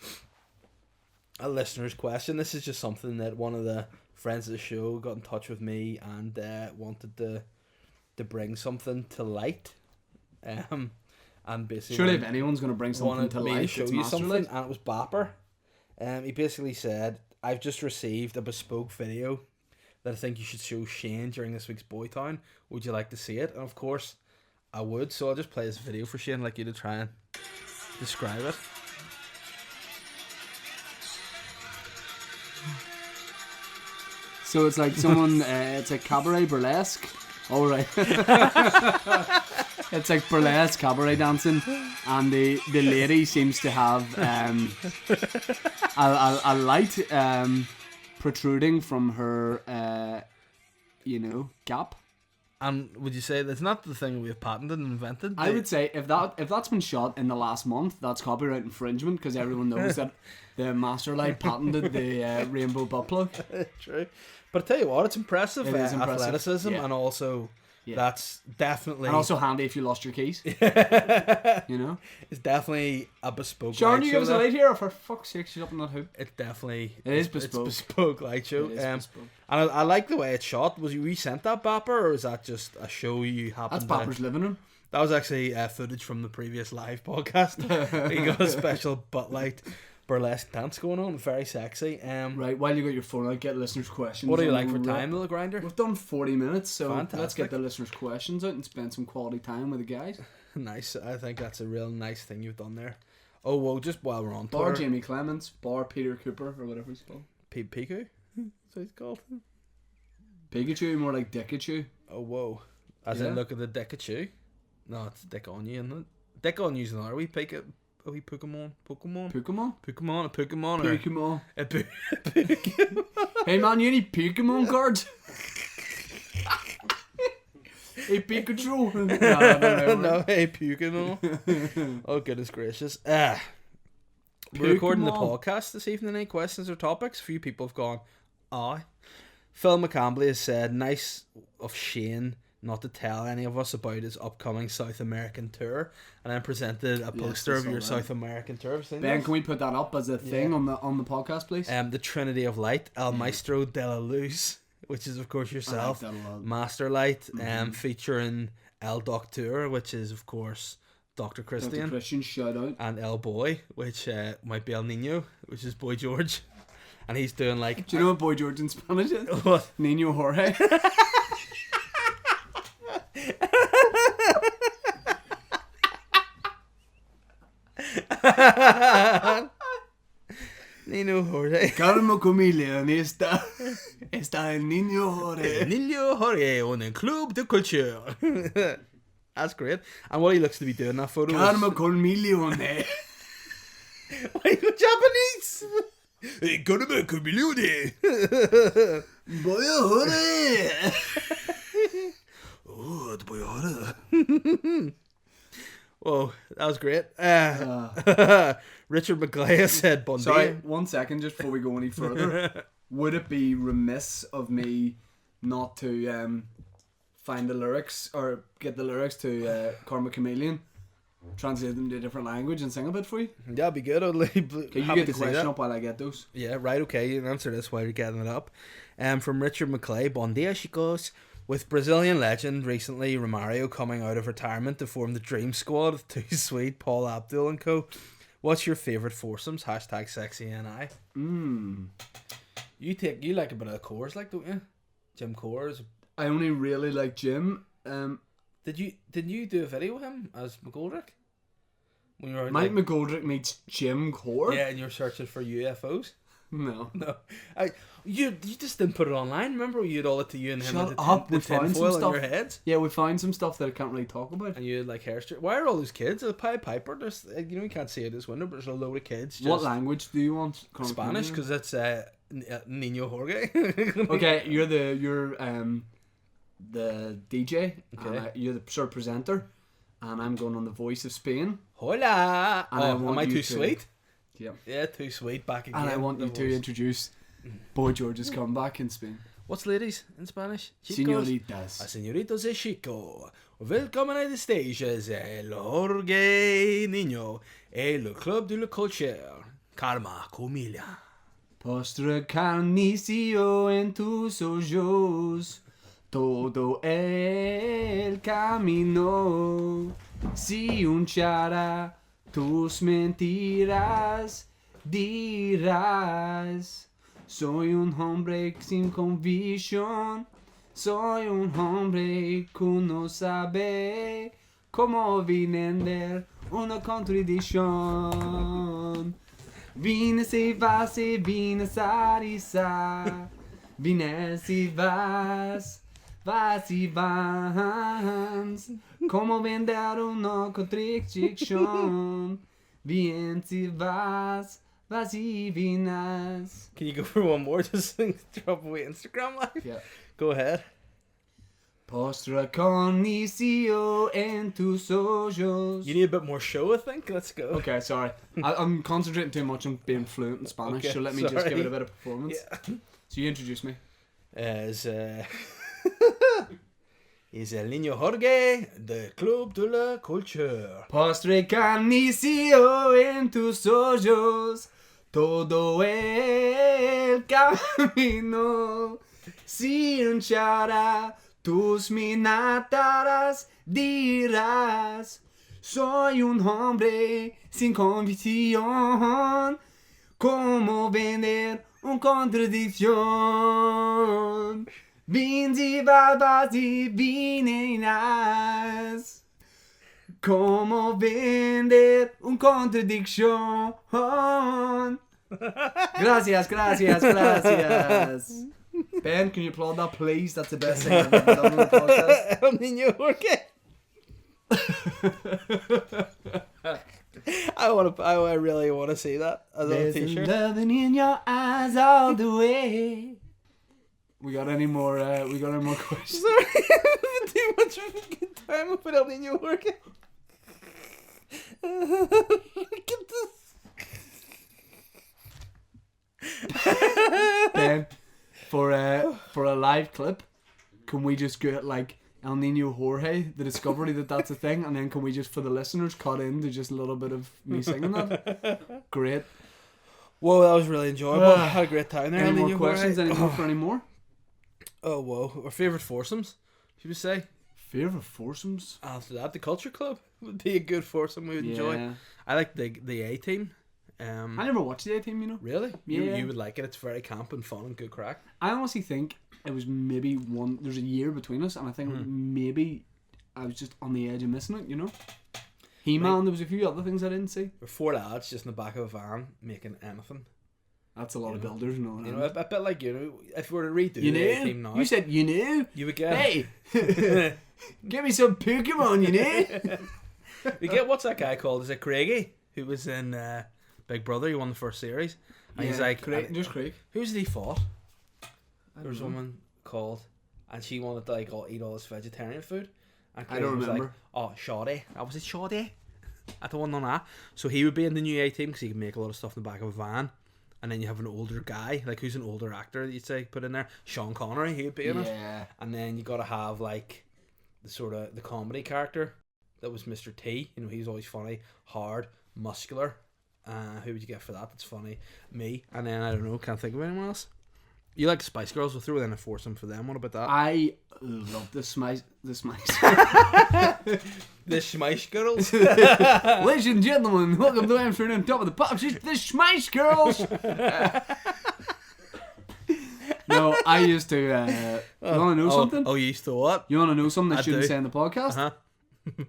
a listener's question. This is just something that one of the friends of the show got in touch with me and wanted to bring something to light. And basically, Surely if anyone's going to bring something wanted to me light, to show it's you Master something, Light. and it was Bapper. He basically said, "I've just received a bespoke video that I think you should show Shane during this week's Boytown. Would you like to see it?" And of course, I would. So I'll just play this video for Shane, like you to try and describe it. So it's like someone, it's like cabaret burlesque. All right. It's like burlesque cabaret dancing, and the lady seems to have a light protruding from her, gap. And would you say that's not the thing we've patented and invented? I would say if that's been shot in the last month, that's copyright infringement because everyone knows that the Master Light patented the rainbow butt plug. True. But I tell you what, it's impressive, It is impressive. athleticism, Yeah. and also Yeah. that's definitely And also handy if you lost your keys. It's definitely a bespoke. Sharon, light you show give us a there. light here, or for fuck's sake, she's up in that hoop. It's definitely It's It's bespoke. bespoke light show. It is bespoke. And I like the way it's shot. Was you sent that Bapper, or is that just a show you happened That's to? Bapper's living room. That was actually footage from the previous live podcast. We got a special butt light burlesque dance going on, very sexy. Right, while you got your phone out, get listeners' questions. What do you and like for we'll time, little grinder? We've done 40 minutes, so let's Fantastic. get the listeners' questions out and spend some quality time with the guys. Nice. I think that's a real nice thing you've done there. Oh well, just while we're on Bar Twitter, Jamie Clements, bar Peter Cooper, or whatever he's called. Piku, that's what he's called. Pikachu, more like Dickachu. Oh whoa! As Yeah. in, look at the Dickachu. No, it's Dick on you, isn't it? Dick on you's another wee Pokemon. Pokemon? A Pokemon or Pokemon. a Hey man, you need Pokemon cards? Hey Pikachu. no, hey Pokemon. Oh goodness gracious. We're recording the Pokemon. podcast this evening. Any questions or topics? A few people have gone, aye. Phil McCambley has said, nice of Shane not to tell any of us about his upcoming South American tour, and then presented a poster I of saw your that. South American tour. Have you seen Ben, this? can we put that up as a thing on the podcast, please? The Trinity of Light, El Maestro de la Luz, which is of course yourself, I like that a lot. Master Light, featuring El Doctor, which is of course Dr. Dr. Christian, Christian, shout out. and El Boy, which might be El Nino, which is Boy George, and he's doing like Do you know what Boy George in Spanish is? what? Nino Jorge. Nino Jorge. Carmo Comilion está el Nino Jorge. Nino Jorge on el Club de Culture. That's great. And what he looks to be doing in that photo Carmo is... Comilion. Why you Japanese? Hey, Carmo Comilione. Boy Jorge. Oh, the boy Jorge. Whoa, that was great. Richard McGlaya said Bundy. Sorry, 1 second, just before we go any further. Would it be remiss of me not to find the lyrics or get the lyrics to Karma Chameleon translate them to a different language and sing a bit for you? That'd be good. Okay, you get the question up while I get those. Yeah, right, okay, you can answer this while you're getting it up. From Richard McClay, Bon dia, chicos. With Brazilian legend recently Romario coming out of retirement to form the Dream Squad of Too Sweet, Paul Abdul and co. What's your favourite foursomes? Hashtag sexy NI. You like a bit of Coors, like, don't you? Jim Coors. I only really like Jim. Didn't you do a video with him as McGoldrick? When you were Mike McGoldrick meets Jim Core? Yeah, and you're searching for UFOs? No. You just didn't put it online. Remember you had all it to you and him. Shut and up, the we found some tinfoil on stuff. your heads. Yeah, we found some stuff that I can't really talk about. And you had like hair straight. Why are all those kids? The Pied Piper. There's, you can't see it this window, but there's a load of kids. What language do you want? Spanish, because it's Nino Jorge. Okay, you're the DJ. Okay. And you're the sort of presenter, and I'm going on the Voice of Spain. Hola. And Am I too sweet? Yeah. Yeah, too sweet. Back again. And I want you to introduce Boy George's comeback in Spain. What's ladies in Spanish? Señoritas. Señoritos de Chico. Welcome on the stage is el Jorge Nino, el Club de la Culture, Karma Comilla. Postre carnicio en tus ojos, todo el camino. Si unchara tus mentiras, dirás. Soy un hombre sin convicción, soy un hombre que no sabe cómo vender una contradicción. Vienes y vas y vienes a risa, vienes y vas y vas. Cómo vender una contradicción, vienes y vas y vienes. Can you go for one more? Just drop away Instagram live? Yeah. Go ahead. Postra carnicio en tus ojos. You need a bit more show, I think. Let's go. Okay, sorry. I'm concentrating too much on being fluent in Spanish, Okay, so let me just give sorry. it a bit of performance. Yeah. So you introduce me. Is is el Niño Jorge del Club de la Culture. Postre carnicio en tus ojos, todo el camino. Si hinchara tus minatas, dirás, soy un hombre sin convicción. ¿Cómo vender una contradicción? Vins y babas y vinenas. ¿Cómo vender una contradicción? Gracias. Ben, can you applaud that, please? That's the best thing I've ever done on the podcast. El Niño Jorge. I really want to see that as a There's t-shirt. loving in your eyes all the way. We got any more questions? Sorry, too much fucking time with El Niño Jorge. Get this. Ben, for a live clip, can we just get like El Nino Jorge, the discovery that's a thing, and then can we just, for the listeners, cut into just a little bit of me singing that? Great. Whoa, that was really enjoyable. I had a great time there. Any El more Niño questions? Jorge. Any more for any more? Oh, whoa. Our favourite foursomes, should we say? Favourite foursomes? After that, the Culture Club would be a good foursome we would enjoy. I like the A-Team. I never watched the A-Team, you know. Really? Yeah. You would like it. It's very camp and fun and good crack. I honestly think it was maybe there's a year between us, and I think maybe I was just on the edge of missing it, you know. He-Man, there was a few other things I didn't see. We're four lads just in the back of a van making anything. That's a lot of builders and all that. You know, a bit like, you know, if we were to redo You the know? A-Team now. You said you knew? You would get... Hey! Give me some Pokemon, you know? We get, what's that guy called? Is it Craigie? Who was in Big Brother? He won the first series. And he's like... just Craig. Who's he fought? There was a woman called... And she wanted to like eat all this vegetarian food. And I don't was remember. Like, oh, Shoddy. That was it, Shoddy? I don't know that. So he would be in the new A-Team because he could make a lot of stuff in the back of a van. And then you have an older guy, like who's an older actor that you'd say put in there. Sean Connery, he would be in it. Yeah. And then you got to have like the comedy character. that was Mr. T. You know, he was always funny, hard, muscular. Who would you get for that? That's funny. Me. And then I don't know, can't think of anyone else. You like the Spice Girls? We'll throw in a foursome for them. What about that? I love the Smice. The Schmeish Girls. Ladies and gentlemen, welcome to Amsterdam on Top of the Pops. It's the Schmeish Girls. No, I used to. You want to know something? Oh, you used to what? You want to know something I I shouldn't do. say in the podcast? Uh-huh.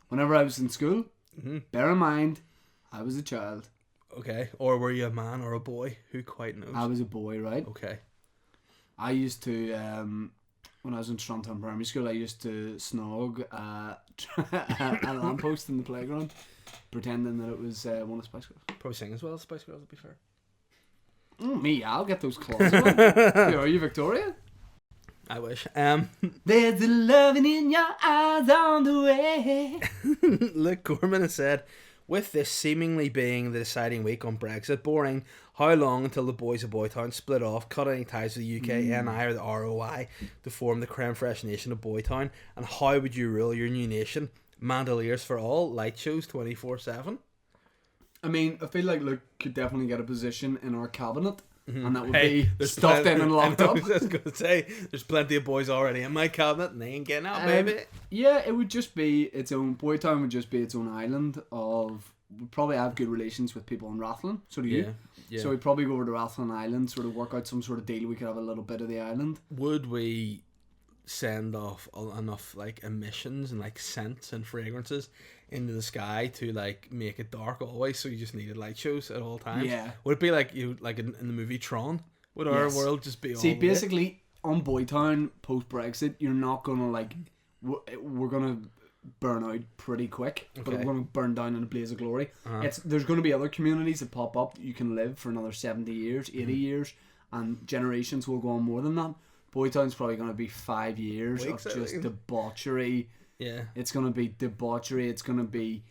Whenever I was in school, Mm-hmm. bear in mind, I was a child. Okay. Or were you a man or a boy? Who quite knows? I was a boy, right? Okay. I used to, when I was in Strantown Primary School, I used to snog a lamppost in the playground, pretending that it was one of the Spice Girls. Probably sing as well as Spice Girls, to be fair. Me, I'll get those claws on. Are you Victoria? I wish. There's a loving in your eyes on the way. Luke Gorman has said, with this seemingly being the deciding week on Brexit, boring, how long until the boys of Boytown split off, cut any ties to the UK, NI or the ROI to form the creme fraiche nation of Boytown, and how would you rule your new nation? Mandoliers for all, light shows 24/7. I mean, I feel like Luke could definitely get a position in our cabinet, and that would Hey, be there's stuffed in and locked up. I was going to say, there's plenty of boys already in my cabinet, and they ain't getting out, baby. Yeah, it would just be its own. Boytown would just be its own island of. We'd probably have good relations with people in Rathlin. So do you. Yeah. So we'd probably go over to Rathlin Island, sort of work out some sort of deal. We could have a little bit of the island. Would we send off enough like emissions and like scents and fragrances into the sky to like make it dark always, so you just needed light shows at all times? Yeah. Would it be like you like in the movie Tron? Would our Yes. world just be all See, lit? basically, on Boytown, post-Brexit, you're not going to, like... We're going to burn out pretty quick, but Okay. we're going to burn down in a blaze of glory. Uh-huh. There's going to be other communities that pop up that you can live for another 70 years, 80 years, and generations will go on more than that. Boytown's probably going to be 5 years Weeks, I of just think. debauchery. Yeah. It's going to be debauchery. It's going to be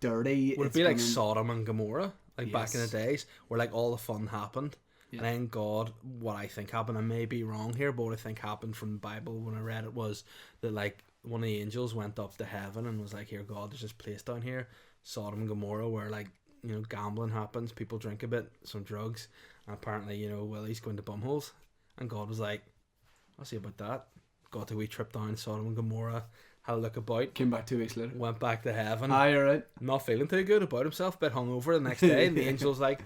dirty. Would it It's be like gonna- Sodom and Gomorrah, like back in the Yes. days, where like all the fun happened? Yeah. And then God, what I think happened, I may be wrong here, but what I think happened from the Bible when I read it was that like one of the angels went up to heaven and was like, "Here, God, there's this place down here, Sodom and Gomorrah, where like, you know, gambling happens, people drink a bit, some drugs, and apparently, you know, Willie's going to bumholes." And God was like, "I'll see about that." Got a wee trip down Sodom and Gomorrah, had a look about, Came back 2 weeks later. went back to heaven, Aye, you're right. not feeling too good about himself, bit hungover the next day, and the angel's like,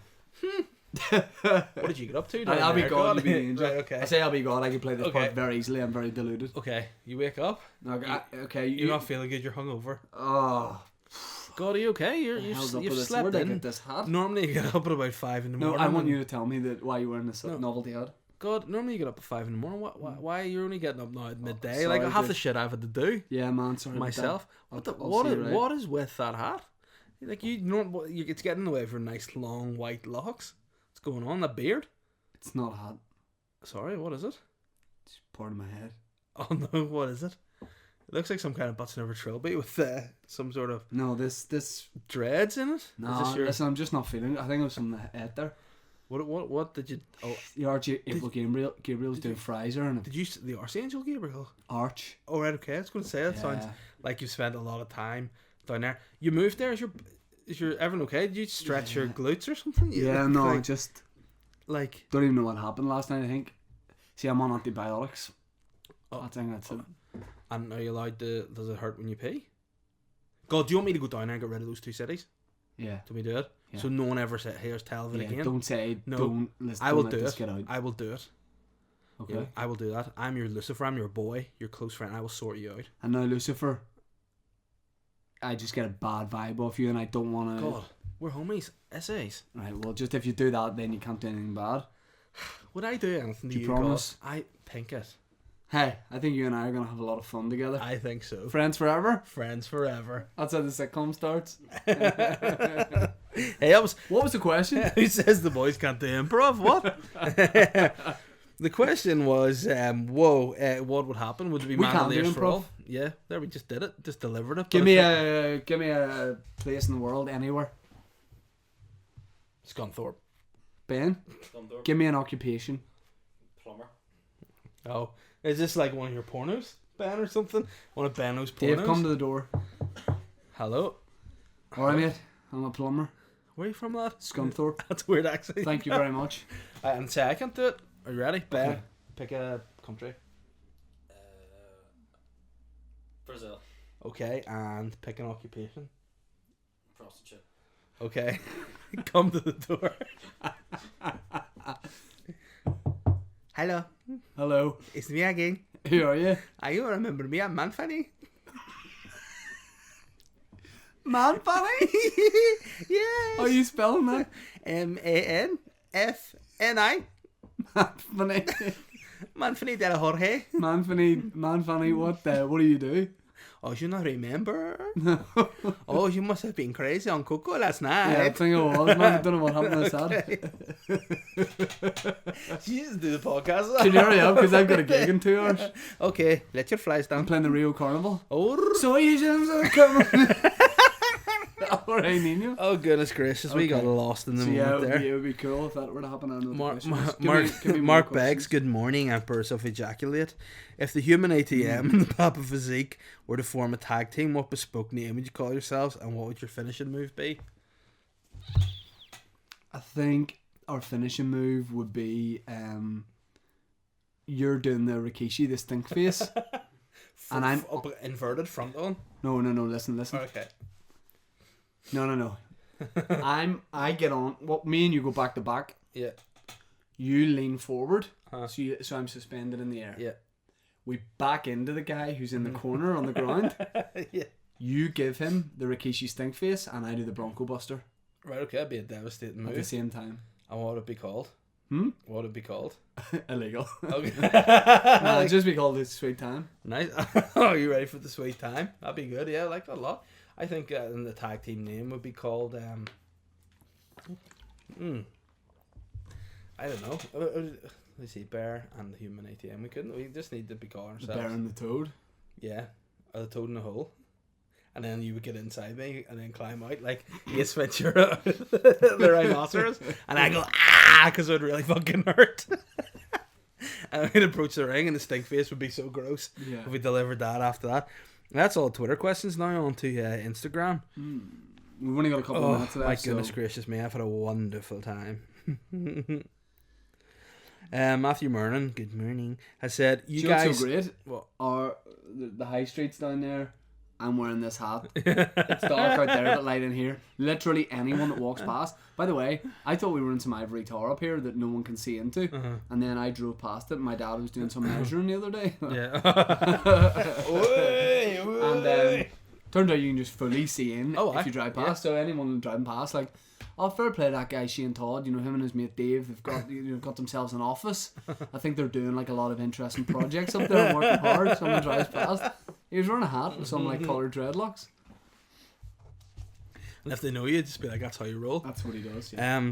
"What did you get up to?" down I'll be there, God, you be the angel. Right, okay. I say I'll be God. I can play this Okay. part very easily. I'm very deluded. Okay, you wake up, Okay, you're not feeling good, you're hungover. Oh, God, are you okay? You're how's up you've with this? slept Where'd I in. get this hat? Normally you get up at about 5 in the No, morning. I want and- you to tell me that why you're wearing this No. novelty hat. God, normally you get up at 5 in the morning. Why are you only getting up now at midday? sorry, like half the dude. shit I've had to do Yeah, man. Sorry about myself. that. What see you, right? what is with that hat? Like it's getting in the way of your nice long white locks. What's going on? That beard? It's not a hat. Sorry, what is it? It's part of my head. Oh no, what is it? It looks like some kind of butts never trilby with some sort of No, this. dreads in it. No, Is this your, listen. I'm just not feeling it. I think it was from the head there. what did you? Oh, The Archangel Gabriel's doing Fraser and did you the Archangel Gabriel? Arch. Oh right, okay. I was going to say that sounds Yeah. like you spent a lot of time down there. You moved there. Is your everyone okay? Did you stretch your glutes or something? You Yeah, look no, like, just like don't even know what happened last night. I think. See, I'm on antibiotics. Oh. I think that's it. and are you allowed to? Does it hurt when you pee? God, do you want me to go down there and get rid of those two cities? Yeah. Do we do it? Yeah. So no one ever hears tell of it Yeah, again. don't say. No. Don't listen. I will don't do let this it. Get out. I will do it. Okay. Yeah, I will do that. I'm your Lucifer. I'm your boy. Your close friend. I will sort you out. And now, Lucifer, I just get a bad vibe off you, and I don't want to. God, we're homies. Essays. Right. Well, just if you do that, then you can't do anything bad. Would I do anything to Do you? you promise? God? I think it. Hey, I think you and I are gonna have a lot of fun together. I think so. Friends forever. Friends forever. That's how the sitcom starts. Hey, that was. What was the question? Who says the boys can't do improv? What? The question was, what would happen? Would it be We can't do Mandoliers for improv. all? Yeah, there we just did it. Just delivered it. Give But me if a place in the world anywhere. Scunthorpe. Ben, give me an occupation. Plumber. Oh, is this like one of your pornos? Ben or something. One of Benno's pornos. Dave, come to the door. Hello. Alright, mate. I'm a plumber. Where are you from, lad? Scunthorpe. That's weird, actually. Thank you very much. And say I can't do it. Are you ready? Ben, Okay. pick a country. Brazil. Okay, and pick an occupation. Prostitute. Okay. Come to the door. Hello. Hello. It's me again. Who are you? Are you remember me? I'm Manfanny. Man funny? Yes. How are you spelling that? Manfni. Man funny. Manfni de la Jorge. Man funny. What do you do? Oh, you not remember? Oh, you must have been crazy on Coco last night. Yeah, I think it was, man. I don't know what happened to that. You just do the podcast. Can you hurry up? Because I've got a gig in 2 hours. Okay, let your flies I'm down. playing the Rio Carnival. Oh, So you just come. Alright, Nino. oh goodness gracious, we got Okay. lost in the So moment yeah, there. it would be cool if that were to happen. On Mark more Mark questions. begs, good morning, Emperors of Ejaculate. If the human ATM and the Papa Physique were to form a tag team, what bespoke name would you call yourselves, and what would your finishing move be? I think our finishing move would be you're doing the Rikishi, the stink face. And I'm Up inverted front on. no, listen. Okay. No. I get on. Well, me and you go back to back. Yeah. You lean forward, Uh-huh. so I'm suspended in the air. Yeah. We back into the guy who's in the corner on the ground. Yeah. You give him the Rikishi stink face, and I do the Bronco Buster Right. Okay. That'd be a devastating at the move. same time. And what would it be called? Hmm? What would it be called? Illegal. Okay. No, it'd just be called the Sweet Time. Nice. Oh, you ready for the sweet time? That'd be good. Yeah, I like that a lot. I think the tag team name would be called. I don't know. Let's see, Bear and the Human ATM. We just need to be calling The ourselves. Bear and the Toad. Yeah, or the Toad in the Hole. And then you would get inside me and then climb out like Ace Ventura, the rhinoceros, and I go because it would really fucking hurt. And we'd approach the ring and the stink face would be so gross. Yeah. If we delivered that after that. That's all Twitter questions now. On to Instagram. We've only got a couple of minutes Oh left. my so goodness gracious me, I've had a wonderful time. Matthew Mernon, good morning, has said, you do you know what's guys so great? What? Are the high streets down there? I'm wearing this hat. It's dark out there, but light in here. Literally anyone that walks past. By the way, I thought we were in some ivory tower up here that no one can see into. And then I drove past it. And my dad was doing some measuring the other day. Yeah. And turned out you can just fully see in Oh, if you drive past. So anyone driving past, like, oh, fair play to that guy Shane Todd. You know, him and his mate Dave. They've got themselves an office. I think they're doing like a lot of interesting projects up there and working hard. Someone drives past. He was wearing a hat with some like coloured dreadlocks. And if they know you, just be like, that's how you roll. That's what he does. Yeah.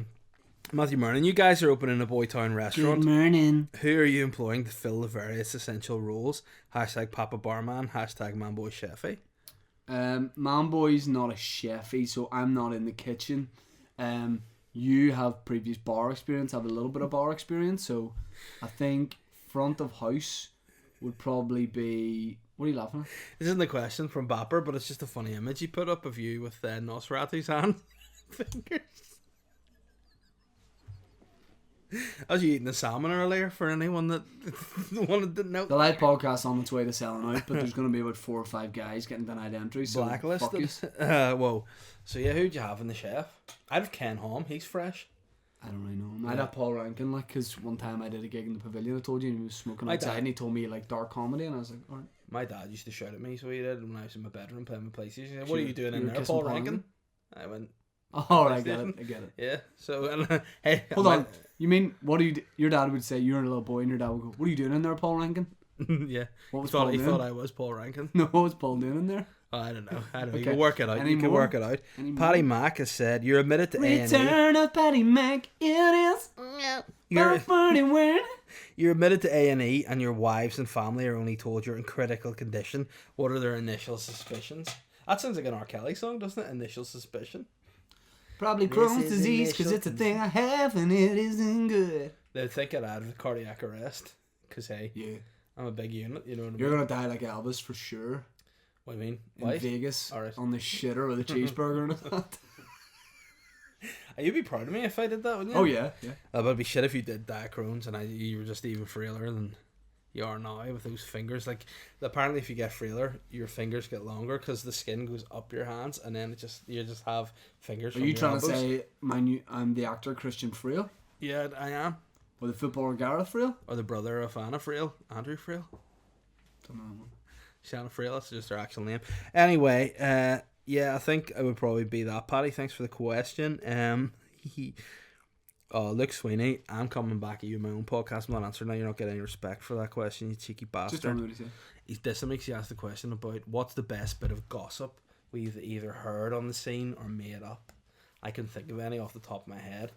Matthew Mernon, you guys are opening a Boytown restaurant. morning. Who are you employing to fill the various essential roles? # Papa Barman, # Manboy Chefy. Manboy's not a chefy, so I'm not in the kitchen. You have previous bar experience. I have a little bit of bar experience, so I think front of house would probably be. What are you laughing at? This isn't a question from Bapper, but it's just a funny image he put up of you with Nosferatu's hand fingers. I was eating a salmon earlier for anyone that wanted to know. The live podcast on its way to selling out, but there's going to be about 4 or 5 guys getting denied entry. So Blacklisted. fuck you. Whoa. So yeah, who'd you have in the chef? I'd have Ken Hom. He's fresh. I don't really know. I'd have Paul Rankin, like, because one time I did a gig in the pavilion, I told you, and he was smoking My outside, dad- and he told me he liked dark comedy, and I was like, alright. My dad used to shout at me, so he did, when I was in my bedroom playing my PlayStation. He said, So what are you doing you in were there, kissing Paul Paul Rankin? Rankin? I went, Oh, I get it. yeah. So, and, hey, Hold on. You mean, what do you do? Your dad would say, you're a little boy, and your dad would go, what are you doing in there, Paul Rankin? Yeah. What was He thought, Paul he doing? thought I was Paul Rankin. No, what's Paul doing in there? Oh, I don't know. You Okay. can work it out. Any You can more? work it out. Any more? Paddy Mack has said, you're admitted to A&E. Return of Patty Mac, it is. You're, 40 word. you're admitted to A&E and your wives and family are only told you're in critical condition. What are their initial suspicions? That sounds like an R. Kelly song, doesn't it? Initial suspicion. Probably This Crohn's is disease, because initial it's a thing I have and it isn't good. They think I'd add cardiac arrest. Because, hey, Yeah. I'm a big unit, you know what I mean? You're gonna die like Elvis for sure. What do you mean? In Why? Vegas, Alright. on the shitter with a cheeseburger and that. You'd be proud of me if I did that, wouldn't you? Oh yeah, yeah. But it'd be shit if you did die of Crohn's and you were just even frailer than you are now with those fingers. Like, apparently if you get frailer, your fingers get longer because the skin goes up your hands and then you just have fingers. Are you trying to say I'm the actor Christian Frail? Yeah, I am. Or the footballer Gareth Frail? Or the brother of Anna Frail, Andrew Frail. Don't know. Shanna Frail, that's just her actual name. Anyway, yeah, I think it would probably be that, Paddy. Thanks for the question. Luke Sweeney, I'm coming back at you in my own podcast. I'm not answering now. You're not getting any respect for that question, you cheeky bastard. Just tell me what he said. He's dissing me because he asked the question about what's the best bit of gossip we've either heard on the scene or made up. I can think of any off the top of my head.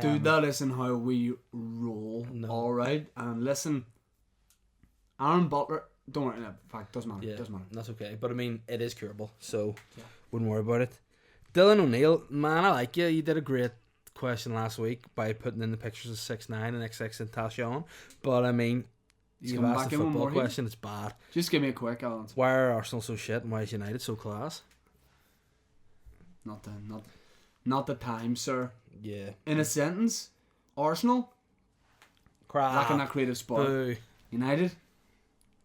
Dude, that isn't how we roll. No. Alright? And listen, Aaron Butler, don't worry, in fact, doesn't matter. Yeah, Doesn't matter. that's okay. But I mean, it is curable, so Yeah. wouldn't worry about it. Dylan O'Neill, man, I like you. You did a great question last week by putting in the pictures of 6ix9ine and XXXTentacion. But I mean, you've come asked back the in one football more, question, it's bad. Just give me a quick answer. Why are Arsenal so shit and why is United so class? Not the time, sir. Yeah. In a sentence, Arsenal, Crap. lacking that creative spark. Boo. United,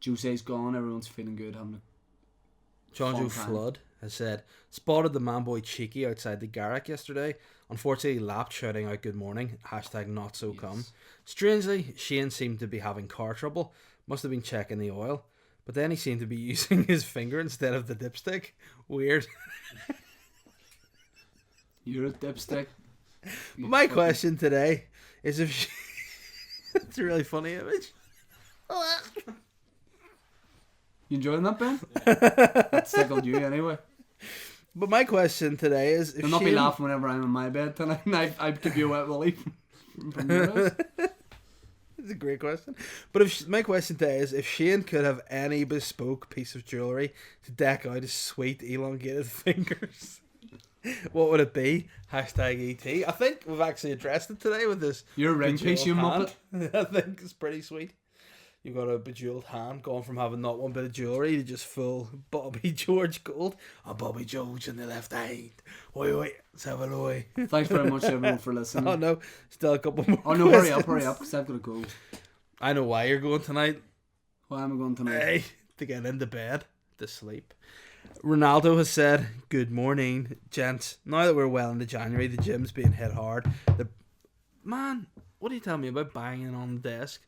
Jose's gone, everyone's feeling good, having a John fun Joe time. Flood has said, spotted the man boy Cheeky outside the Garrick yesterday. Unfortunately, lapped shouting out good morning. Hashtag not so come. Strangely, Shane seemed to be having car trouble. Must have been checking the oil. But then he seemed to be using his finger instead of the dipstick. Weird. You're a dipstick. But my question today is if it's a really funny image. You enjoying that, Ben? That tickled you anyway. But my question today is if You'll not be Shane- laughing whenever I'm in my bed tonight and I give you a wet willy from your house. It's a great question. But if my question today is if Shane could have any bespoke piece of jewellery to deck out his sweet elongated fingers, what would it be? Hashtag ET. I think we've actually addressed it today with this. You're a ring piece, you bejeweled muppet. hand. I think it's pretty sweet. You've got a bejeweled hand going from having not one bit of jewellery to just full Bobby George gold. Oh, Bobby George in the left hand. Oi, let's have a oi. Thanks very much everyone for listening. Oh no, still a couple more. Oh no, hurry up, questions. because I've got to go. I know why you're going tonight. Why am I going tonight? Hey, to get into bed, to sleep. Ronaldo has said, good morning, gents. Now that we're well into January, the gym's being hit hard. Man, what are you telling me about banging on the desk?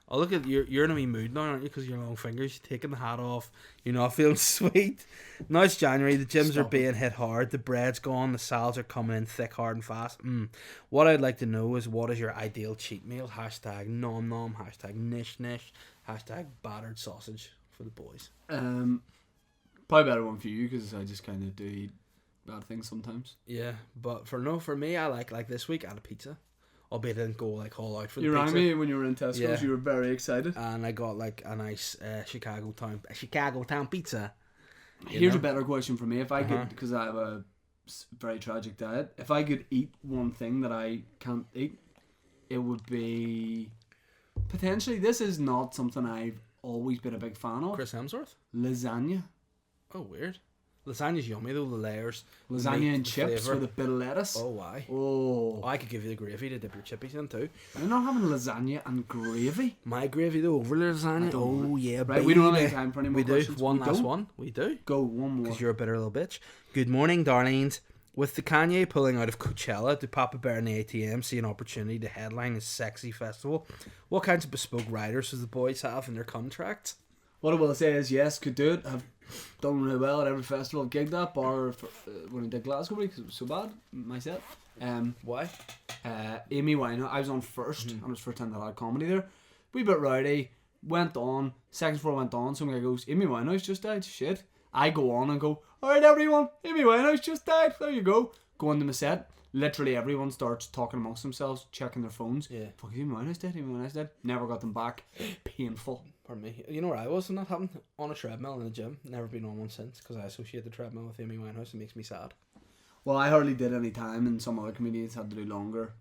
Oh, look at you're in a wee mood now, aren't you? Because your long fingers, you're taking the hat off. You're not feeling sweet. Now it's January, the gyms are being hit hard. The bread's gone, the salads are coming in thick, hard and fast. What I'd like to know is what is your ideal cheat meal? Hashtag nom nom, hashtag nish nish, hashtag battered sausage for the boys. Probably better one for you because I just kind of do eat bad things sometimes. Yeah, but for me, I like this week I had a pizza. Albeit I didn't go like all out for the You pizza. rang me when you were in Tesco's. Yeah. You were very excited. And I got like a nice Chicago town pizza. Here's a better question for me. If I could, because I have a very tragic diet, if I could eat one thing that I can't eat, it would be potentially. This is not something I've always been a big fan of. Chris Hemsworth. Lasagna. Oh, weird. Lasagna's yummy though. The layers. Lasagna meat, and the chips flavour. with a bit of lettuce. Oh, why? Oh. I could give you the gravy to dip your chippies in too. You're not having lasagna and gravy? My gravy though over lasagna. don't Oh yeah, Right, we don't have any baby. time for any more We do. questions. One We last don't? one. We do. Go, one more. Because you're a bitter little bitch. Good morning, darlings. With the Kanye pulling out of Coachella, do Papa Bear and the ATM see an opportunity to headline his sexy festival? What kinds of bespoke riders does the boys have in their contracts? What I will say is, yes, could do it. I've done really well at every festival I've gigged at, bar for, when I did Glasgow because it was so bad, my set. Why? Amy Winehouse, I was on first, and it was first time that I had comedy there. Wee bit rowdy, went on, second before I went on, some guy goes, Amy Winehouse just died, shit. I go on and go, alright everyone, Amy Winehouse just died, there you go. Go into my set, literally everyone starts talking amongst themselves, checking their phones. Yeah. Fuck, Amy Winehouse dead, Amy Winehouse dead. Never got them back. Painful. Pardon me. You know where I was when that happened? On a treadmill in the gym. Never been on one since because I associate the treadmill with Amy Winehouse. It makes me sad. Well, I hardly did any time, and some other comedians had to do longer.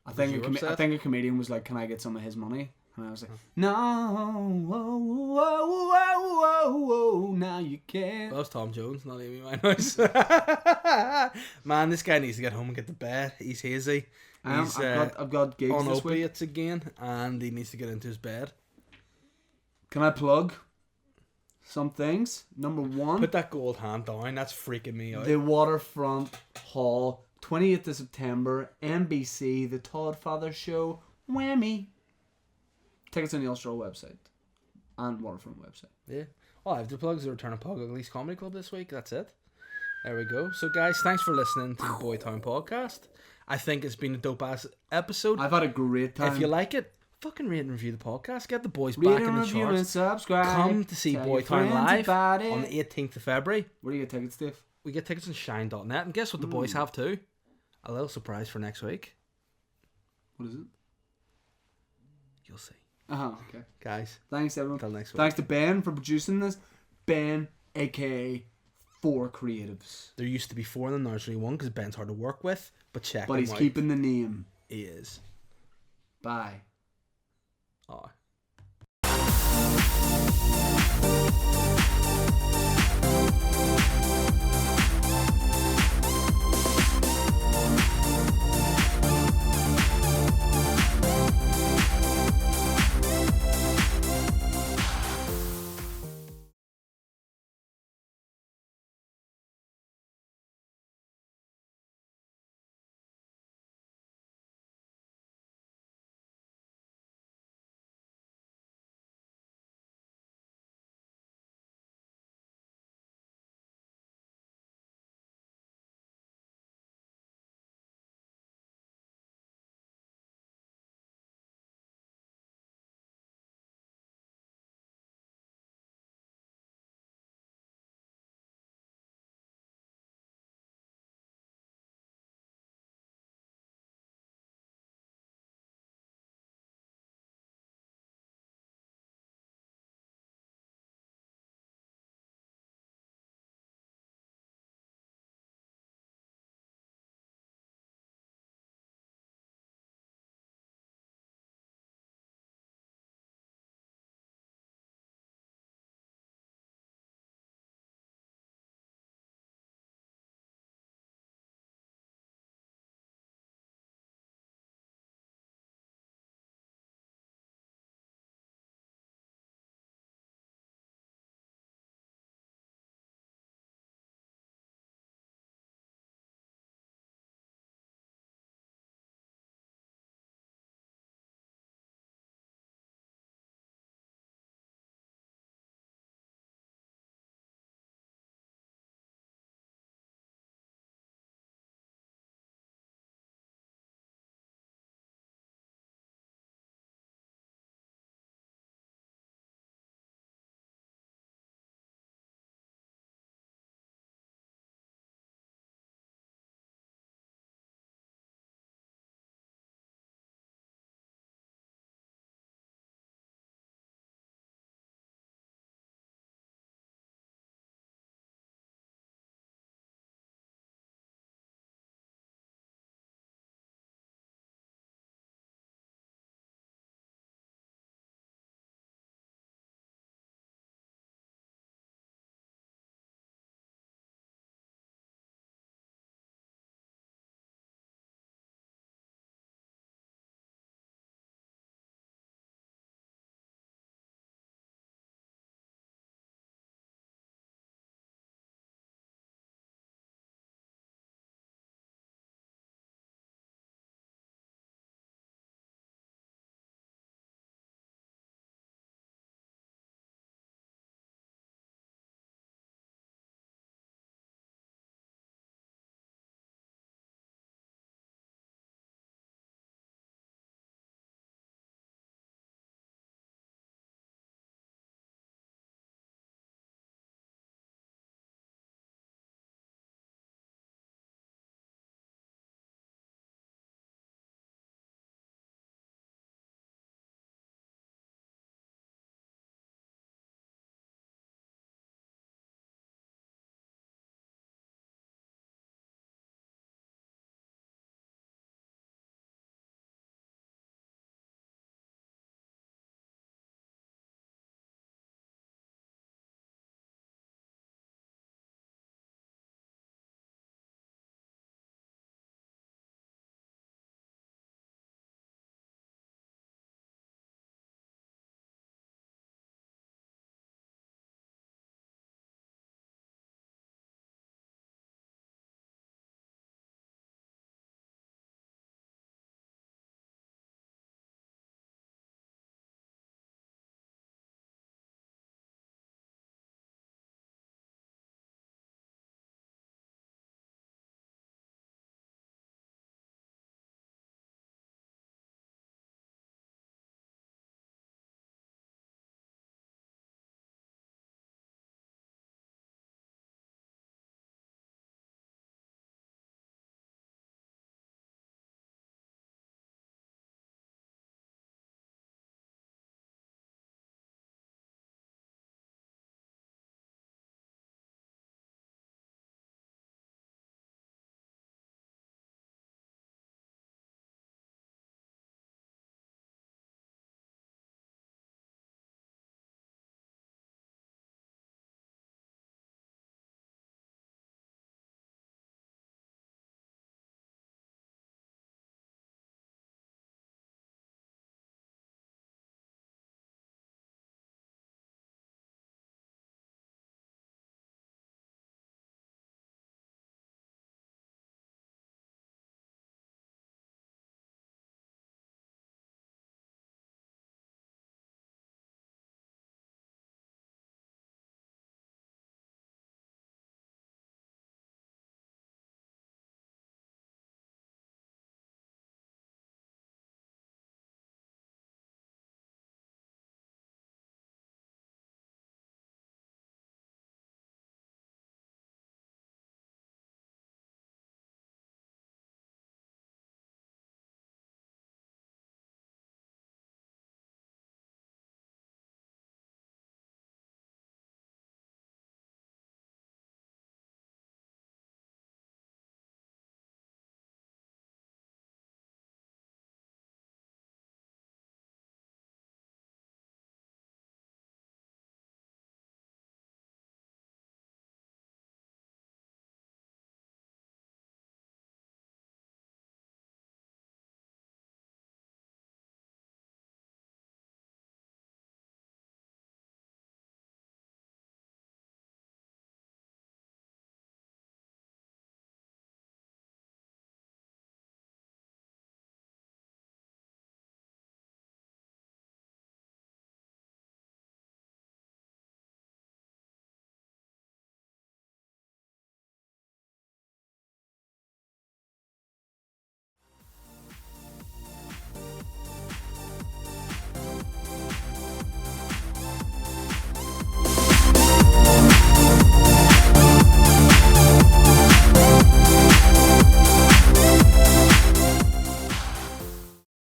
I think a comedian was like, "Can I get some of his money?" And I was like, "No, whoa, whoa, whoa, whoa, whoa, now you can't." That was Tom Jones, not Amy Winehouse. Man, this guy needs to get home and get to bed. He's hazy. He's I've got gigs on this week. opiates again, and he needs to get into his bed. Can I plug some things? Number one, Put that gold hand down. That's freaking me out. the Waterfront Hall, 28th of September, NBC, The Todd Father Show, whammy. Tickets on the Ulster website and Waterfront website. Yeah. All I have to plug is the return of Pog Uglies Comedy Club this week. That's it. There we go. So, guys, thanks for listening to the Boytown podcast. I think it's been a dope ass episode. I've had a great time. If you like it, fucking rate and review the podcast. Get the boys Rate back and in the review charts. and subscribe. Come to see Tell Boytown your live friends about it. on the 18th of February. Where do you get tickets, Dave? We get tickets on shine.net. And guess what the boys have too? A little surprise for next week. What is it? You'll see. Okay. Guys, Thanks, everyone. till next week. Thanks to Ben for producing this. Ben, a.k.a. 4 Creatives. There used to be 4 in the nursery, 1 because Ben's hard to work with, but check But him he's out. keeping the name. He is. Bye. Oh.